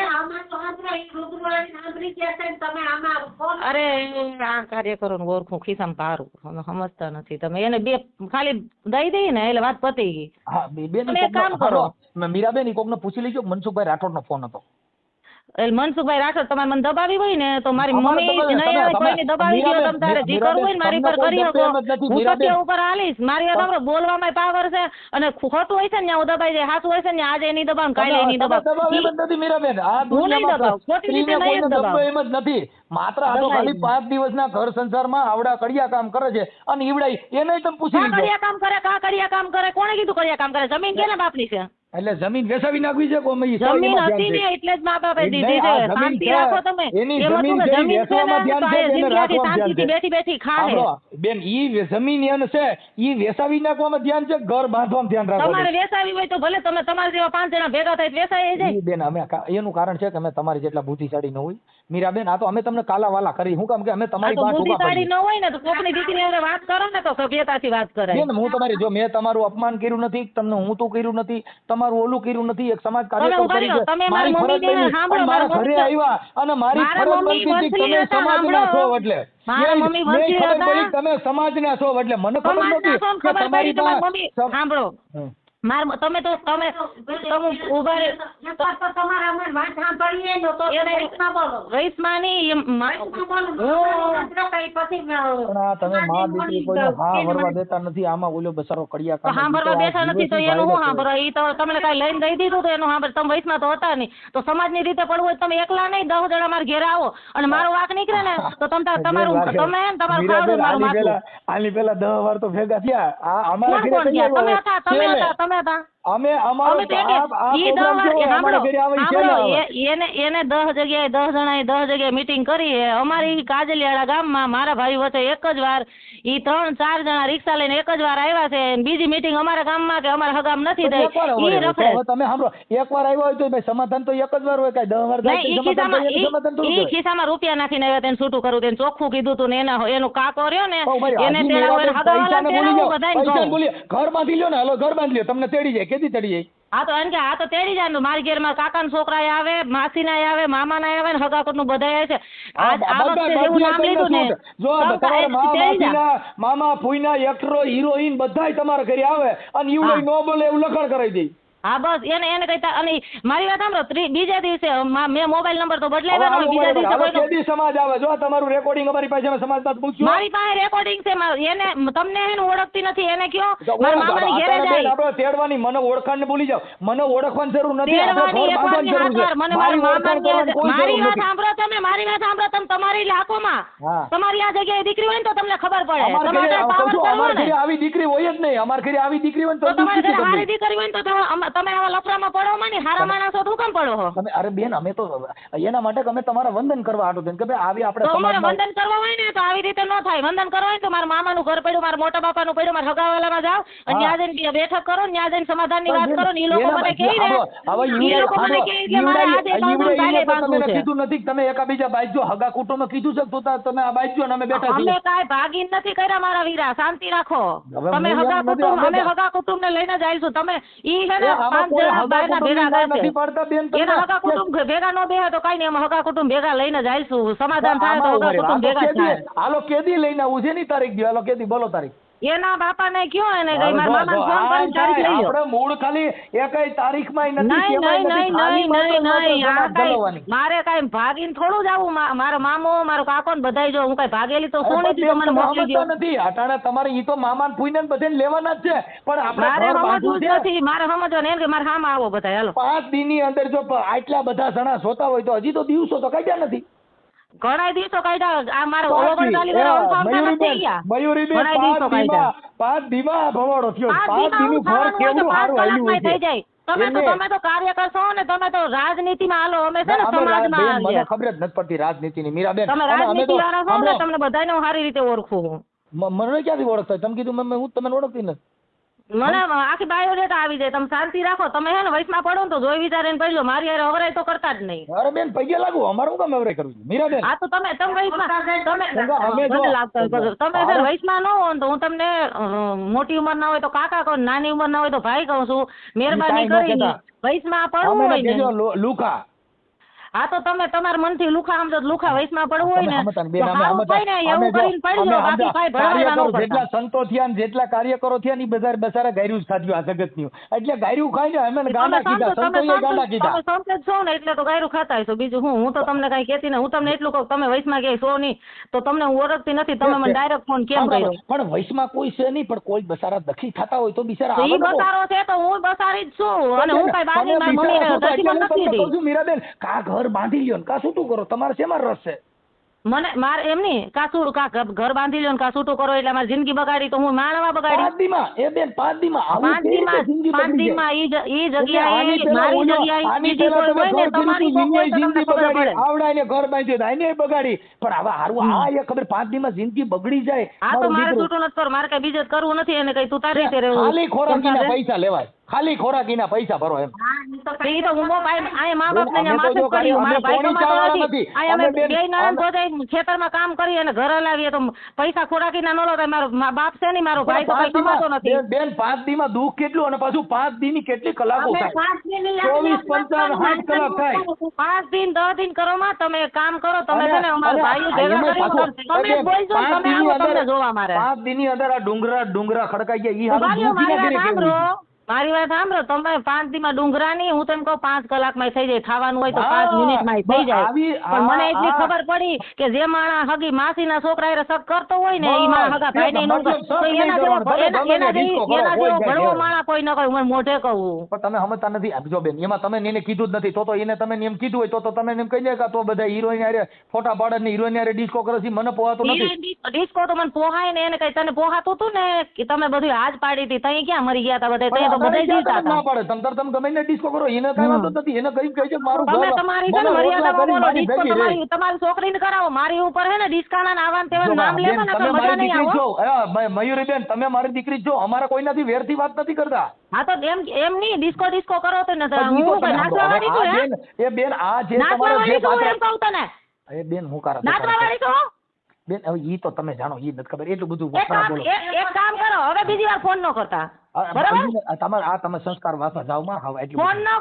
અરે આ કાર્યકરો ને ઓળખું ખિસ્સામાં પારું સમજતા નથી તમે, એને બે ખાલી દઈ દઈ ને એટલે વાત પતી ગઈ. હા બેન, એક કામ કરો મીરાબેન, કોક ને પૂછી લેજો, મનસુખભાઈ રાઠોડ નો ફોન હતો. એટલે મનસુખભાઈ રાઠોડ તમારે મને દબાવી હોય ને તો મારી અમારે મમ્મી દબાવે, નહીં આવે, કોઈને દબાવી દો, મીરાબેન, તમે તારે જે કરવું હોય ને મારી પર તમને કરી કોઈ શકો. દબાવે એમ જ નથી, હું મીરાબેન. સત્ય ઉપર હાલીશ, મારી વાત સાંભળો, બોલવામાં પાવર છે અને ખોટું હોય છે ને ત્યાં હું દબાઈ જાય, સાચું હોય છે ને આજે નહીં દબાવ, કાલે નહીં તમે દબાવે એમ જ દબાવ. નથી મીરાબેન. આ હું નહીં દુનિયામાં દબાવું, ખોટી રીતે સ્ત્રીને નહીં જ કોઈને દબાવું. દબાવે એમ જ નથી. માત્ર આ તો દબાવી ખાલી 5 દિવસના ઘર સંસારમાં આવડા કડિયા કામ કરે છે અને ઈવડાઈ એને તમે પૂછી કા લીધો. કડિયા કામ કરે, કા કડિયા કામ કરે, કોણે કીધું કડિયા કામ કરે? જમીન કેના બાપની છે? એટલે જમીન વેચાવી નાખવી છે કોઈ ઈ જમીન એમાં હતી ધ્યાન ને છે. એટલે જ મા બાપે દીધી નહીં, છે. આ જમીન શાંતિ છે. રાખો તમે. એની એમ હતું જમીન કે છે, જમીન છે ને વેચવામાં તો ધ્યાન છે, આ એને જિંદગી આખી રાખવામાં શાંતિથી ધ્યાન બેઠી બેઠી ખાહે. સાંભળો, બેન ઈ જમીન એને છે ઈ વેચાવી નાખવામાં ધ્યાન છે, ઘર બાંધવામાં ધ્યાન રાખો તમારે વેચાવી હોય તો ભલે તમે તમારા જેવા 5 જણા ભેગા થાય તો વેચાઈ જાય. ઈ બેન અમે એનું કારણ છે કે અમે તમારી જેટલા બુદ્ધિશાળી ન હોય મીરાબેન. આ તો અમે તમને કાલાવાલા કરી શું કામ કે અમે આ તમારી તો પાસે ઊભા બુદ્ધિશાળી પડીએ. ન હોય ને તો કોકની દીકરી હારે વાત કરો ને તો સભ્યતાથી વાત કરાય. બેન હું તમારી જો મેં તમારું અપમાન કર્યું નથી, તમને હું તો કર્યું નથી, તમારું ઓલું કર્યું નથી, એક સમાજ કાર્યકર ઉભા રહ્યો, તરીકે તમે મારી મારી ફરજ મમ્મીને બની સાંભળો, અને મારા મારા ઘરે મમ્મી આવ્યા અને મારી મારા ફરજ મમ્મી બનતી હતી કે વંશીય તમે હતા, સમાજના છો સાંભળો. એટલે મારા મેં મમ્મી ખબર વંશીય પડી હતા. તમે સમાજના છો એટલે મને ખબર સમાજના નહોતી છો ને કે ખબર પડી તમારી તમારી પાસે મમ્મી. સાંભળો, હમ. તમે ઉભા રહીશમાની પણ આ તમે માં દીકરી કોઈને હા વરવા દેતા નથી. આમાં ઓલો બસારો કડિયા કામ સાંભળવા બેઠા નથી તો એનું શું સાંભળો? ઈ તો તમને કઈ લઈને દઈ દીધું તો એનું સાંભળ. તમે વયસમાં તો હતા નહીં તો સમાજની રીતે પડવું હોય તમે એકલા નહીં 10 જણા મારા ઘેર આવો અને મારો વાંક નીકળે ને તો તમારું ખાવડું મારું માથું. આની પેલા 10 વાર તો ભેગા થયા. આ અમારા કોણ કોણ ઘરે ગયા? તમે કઈ હતા, તમે છેલ્લે. હતા, તમે હતા. અમે અમારો અમે તો આ પ્રોગ્રામ જો અમારા ઘરે આવે ઈ છેલ્લે આવે. એને 10 જગ્યાએ 10 જણાએ 10 જગ્યાએ મીટિંગ કરી છે. અમારી કાજલિયાળા ગામમાં મારા ભાઈ વચ્ચે એક જ વાર ઈ 3-4 જણા રિક્ષા લઈને એક જ વાર આવ્યા છે. બીજી મીટિંગ અમારા ગામમાં કે અમારા હગામ નથી થઈ. એકવાર ઈ હોય. રખડે. તો તમે સાંભળો, એકવાર આવ્યો હોય તો ભાઈ સમાધાન તો એક જ વાર હોય. કાંઈ 10 વાર થાય નહીં, તો સમાધાન થાય, એનું સમાધાન થોડું ઈ કહેવાય. ખિસ્સામાં રૂપિયા નાખીને આવ્યા તેને છૂટું કરવું તેને ચોખ્ખું કીધું તું ને એનો કાકો રહ્યો ને ઓ ભાઈ, એને હજી તેડાવો, એને મેળામાં હગાવાલાને પૈસાને ભૂલી તેડાવો, જાઓ, બધાયને પૈસાને કહું. ભૂલી ઘર બાંધી લ્યો ને, હાલો ઘર બાંધી લ્યો, તમને તેડી જાય. કેદી તેડી જાય? આ તો એમ કે આ તો તેડી જાય ને મારી ઘેરમાં કાકાના છોકરા આવે, માસીના આવે, મામાના આવે ને હગાકોટનું બધાય આવે છે. આ વખતે જેવું નામ લીધું ને જો તો તમારા મા તેડી જા. માસીના મામા ફૂઈના એક્ટરો હિરોઈન બધાય તમારા ઘરે આવે અને ઈવડે હા. નો બોલે એવું લખાણ કરાવી દે. હા બસ એને કહેતા. અને મારી વાત સાંભળો, બીજા દિવસે મેં મોબાઈલ નંબર તો હવે બદલાવ્યા હાલો બીજા દિવસે હવે કોઈનો કેદી સમાજ આવે? જો તમારું રેકોર્ડિંગ અમારી પાસે અમે સમાજ પાસે મૂક્યું. મારી પાસે રેકોર્ડિંગ છે. એને તમને એને ઓળખતી નથી એને કયો મારા મામાની ઘેરે અત્યારે બેન જાય. આપણે તેડવાની મને ઓળખાણ ને ભૂલી જાવ. મને ઓળખવાની જરૂર નથી. આપણે તેડવાની ઘર બાંધવાની જરૂર છે. મને મારી મારા ઓળખાણ મામાની કરવાની કોઈ મારી જરૂર વાત નથી. સાંભળો તમે, મારી વાત સાંભળો તમે. તમારી લાખોમાં હા. તમારી આ જગ્યાએ દીકરી હોય ને તો તમને ખબર પડે. અમારા તમારે ઘરે પાવર કહું છું, કરવો અમારા ને ઘરે આવી દીકરી હોય જ નહીં. અમારા ઘરે આવી દીકરી હોય ને તો તો તમારે દુઃખી ઘરે છું હારી તમને. દીકરી હોય ને તો તમે આવા લફરામાં પડો માં ને હારા માણસો શું કામ પડો છો? તમે અરે બેન અમે તો એના માટે કે અમે તમારા વંદન કરવા આટો કે ભાઈ આવી આપણે તો અમારે સમાજમાં વંદન કરવા હોય ને તો આવી રીતે ન થાય. વંદન કરવા હોય તો મારા મામાનું ઘર પડ્યું, મારા મોટા બાપાનું પડ્યું, મારા હગાવાલામાં જાઓ અને ત્યાં જઈને બેઠક કરો ને ત્યાં જઈને સમાધાનની વાત કરો ને ઈ લોકો મને કહે ને ઈ લોકો મને કહે એટલે મારે આજે બાંધવું કાલે બાંધવું છે. કીધું નથી તમે એકાબીજા બાજુ હગા કુટુંબ કીધું છે તો તમે આ બાજુ ને અમે બેઠા અમે છીએ. કાંઈ ભાગી નથી કર્યા મારા વીરા, શાંતિ રાખો. હવે તમે હું હગા એમ નથી, કુટુંબ અમે અમે હગા કુટુંબ ને લઈને જઈશું. તમે ઈ છે ને આમાં 5 કોઈ જણા હગા બહારના કુટુંબની ભેગા નથી થશે. પડતા બેન તમને. એના હગા કુટુંબ ભેગા ન બેહે તો કઈ નહીં, અમે હગા કુટુંબ ભેગા લઈને જઈશું. સમાધાન થાય તો હગા કુટુંબ ભેગા થાય. હાલો કેદી લઈને આવું છે ની તારીખ દો. હાલો કેદી બોલો તારીખ. એના બાપાને કયો એને કઈ મારા મામાને ફોન કરીને તારીખ લઈ લો. આપણે મૂળ ખાલી એકય તારીખમાં નથી. નહીં કેવાય નહીં નથી. નહીં ખાલી નહીં માત્ર નહીં સમાજ આ કાંઈ ગલવાની. મારે કાંઈ ભાગીને થોડું જવું. મારો મામો મારો કાકો ને બધાય જો હું કઈ ભાગેલી તો અરે સોની પણ તો મને તમે મોકલી દો. સમજતા નથી. અટાણે તમારે ઈ તો મામા ફૂઈને બધાને લેવાના જ છે પણ આપણે મારે ઘર સમજવું બાંધવું જ છે. નથી. મારે સમજવાનું એમ કે મારે સામે આવો બધા હાલો. 5 દિનની અંદર જો આટલા બધા જણા જોતા હોય તો હજી તો દિવસો તો કાઢ્યા નથી. ઘણા દિવસો કાઢ્યા. આ મારા ઓગણ ચાલી વાળા ઓળખાણમાં નથી થઈ ગયા. મયુરીબેન ઘણા દિવસો કાઢ્યા. 5 દીમાં ભવાડો થયો. આ 5 દીનું ઘર થવાનું હોય તો કેવડું 5 સારું હાલ્યું કલાકમાં થઈ છે. જાય. તમે તો કાર્યકર છો ને, તમે તો રાજનીતિમાં હાલો. અમે છે ને અમે બેન, સમાજમાં મને છીએ. ખબર જ નથી પડતી રાજનીતિની મીરાબેન. તમે અને અમે તો રાજનીતિ વાળા છો ને, સાંભળો, તમને બધાને હું સારી રીતે ઓળખું છું. મને ક્યાંથી ઓળખતા હોય? તમે કીધું હું તમને ઓળખતી નથી. મને આખી બાયોડેટા આવી જાય. તમે શાંતિ રાખો. તમે હે ને વયસમાં પડો ને તો જોઈ વિચારીને પડજો. મારી હારે અવરાય તો કરતા જ નહીં. અરે બેન પગે લાગુ, અમારું કામ એવરે કરવું છે મીરાબેન. આ તો તમે વયસમાં અમે જો- ભલે લાગતા હોય. તમે છે ને વયસમાં ન હો ને તો હું તમને મોટી ઉંમર ના હોય તો કાકા કહું, નાની ઉંમર ના હોય તો ભાઈ કહું છું. મહેરબાની કાંઈ ન કરીને કહેતા. વયસમાં પડવું અમે હોય કહેજો ને લુખા. હા તો તમે તમારા મનથી લુખા સમજો તો લુખા વયસમાં પડવું હોય ને અમે તો સારું થાય ને એવું કરીને પડી જાઓ, બાકી કાંઈ ભરવાના ન પડતા. જેટલા સંતો થયા ને જેટલા કાર્યકરો થયા ને ઈ બધા બસારા ગાયરું જ ખાધ્યું આ જગતનું. એટલે ગાયરું ખાઈ ને અમે ગાંડા કીધા, સંતોએ ગાંડા કીધા. તમે સંત જ છો ને એટલે તો ગાયરું ખાતા હશો. બીજું હું તો તમને કઈ કહેતી ને, હું તમને એટલું કહું તમે વયસમાં ક્યાંય છો નહીં તો તમને હું ઓળખતી નથી. તમે મને ડાયરેક્ટ ફોન કેમ કર્યો? પણ વયસમાં કોઈ છે નહીં, પણ કોઈ બસારા દખી થતા હોય તો બિચારા તો ઈ આવે તો. બસારો છે તો હું બસારી જ છું, અને હું કઈ બાની મારી મમ્મીને ધસીમાં નથી કહું દીધી. છું મીરાબેન, કા ઘર બાંધી લ્યો ને કા શું કરો, તમારે શેમાં રસ છે? મને મારે એમ નહીં કા ઘર બાંધી લ્યો ને કા છૂટું કરો એટલે મારી જિંદગી બગાડી તો હું માણવા બગાડી? 5 દીમાં એ બેન 5 દીમાં આવું પાંચ કેવી રીતે જિંદગી પાંચ બગડી દીમાં જાય? ઈ જગ્યાએ એટલે આની મારી પહેલા જગ્યાએ આની બીજી પહેલા કોઈ તમે હોય ને ઘર તમારી કીધું, કોઈ હોય તો જિંદગી તમને ખબર બગાડી, પડે. આવડાને ઘર બાંધ્યું આને બગાડી, પણ હવે હારું આ એ ખબર 5 દીમાં જિંદગી બગડી જાય. આ તો મારું મારે દીકરું. છૂટું નથી કરવું, મારે કઈ બીજું કરવું નથી, એને કઈ તું તારી રીતે રહેવું. ખાલી ખોરાકીના પૈસા લેવાય, ખાલી ખોરાકીના પૈસા ભરો એમ. ઈ તો હું આ મા બાપ ને અમે તો માથે જો જ કર્યું, અમે મારા ભાઈ કોણી કમાતો ચાવવાના નથી. નથી. આ અમે અમે બેન- બે નણંદ ભોજાઈ ખેતરમાં કામ કરી અને ઘરે લાવીએ તો પૈસા ખોરાકીના ન લો તો મારો બાપ છે નહીં, મારો ભાઈ તો કઈ કમાતો નથી. બેન 5 દીમાં દુઃખ કેટલું, અને પાછું 5 દીની કેટલી કલાકો અમે થાય? 5 દિન ની 24, 55, 60 કલાક થાય. 5 દિન 10 દિન કરો માં તમે એક કામ કરો, તમે અને- છે ને અમારા અને ભાઈઓ આ ભેગા એમાંય કરી પાછું- તમે જ બોલજો, પાંચ તમે દીની આવો તમને અંદર- જોવા મારે. 5 દીની અંદર આ ડુંગરા ખડકાઈ ગયા, ઈ હારું ભાઈઓ, દુઃખી મારી ના વાત કરે સાંભળો, કેવું? મારી વાત સાંભળો, તમે 5 દીમાં ડુંગરા નહીં, હું તેમ કહું 5 કલાકમાં થઈ જાય, ખાવાનું હોય તો 5 હા, મિનિટમાં થઈ જાય. આવી- પણ મને એટલી આ- ખબર પડી કે જે માણસ હગી માસીના છોકરા હારે શક કરતો હોય ને, ઈ મારા હગા ભાઈને નો કરે. તો એના જેવો એના જેવો ભણવો માણસ કોઈ ન કરે, હું મોઢે કહું. પણ તમે સમજતા નથી. આ જો બેન, એમાં તમે એને કીધું જ નથી, તો એને તમે એમ કીધું હોય તો તમે એમ કહી દે કે તો બધા હિરોઈન હારે ફોટા પાડે ને હિરોઈન હારે ડિસ્કો કરે છે, મને પોહાતું નથી. ડિસ્કો તો મને પોહાય ને, એને કઈ તને પોહાતું હતું ને કે તમે બધું હાજ પાડી હતી, તઈ ક્યાં મરી ગયા હતા બધા, તઈ તો બધા જીવતા હતા. ના પડે, તમે ગમે ને ડિસ્કો કરો, એને કઈ વાંધો નથી. એને કઈ કહે છે મારું તમે ઘર, તમારી છે ને મને રોટલા મર્યાદામાં કરી બોલો, મારી ડિસ્કો ભેગી રહે. તમારી છોકરીને કરાવો, મારી ઉપર હે ને ડિસ્કાના આવાન તેવા જો નામ બેન, લેવા ને તમે તો મજા મારી નહીં દીકરી આવો. છો, મયુરીબેન, તમે મારી દીકરી છો, અમારા કોઈનાથી વેરથી વાત નથી કરતા. હા તો એમ નહીં ડિસ્કો કરો તો ને પણ ઈ તો હું તમે નાચવા વાળી છું, આ હે? બેન, એ બેન આ જે નાચવા તમારો જે વાળી છું એમ પાત્ર, કહું તને, એ બેન હું કરા નાચવા વાળી છું. બેન, હવે ઈ તો તમે જાણો, ઈ નથી ખબર, એટલું બધું એક કામ એક કામ કરો, હવે બીજી વાર ફોન ન કરતા, બરાબર? તમારે આ તમે સંસ્કાર વાંચવા જાવ માં, હવે એટલું ફોન બધું. ન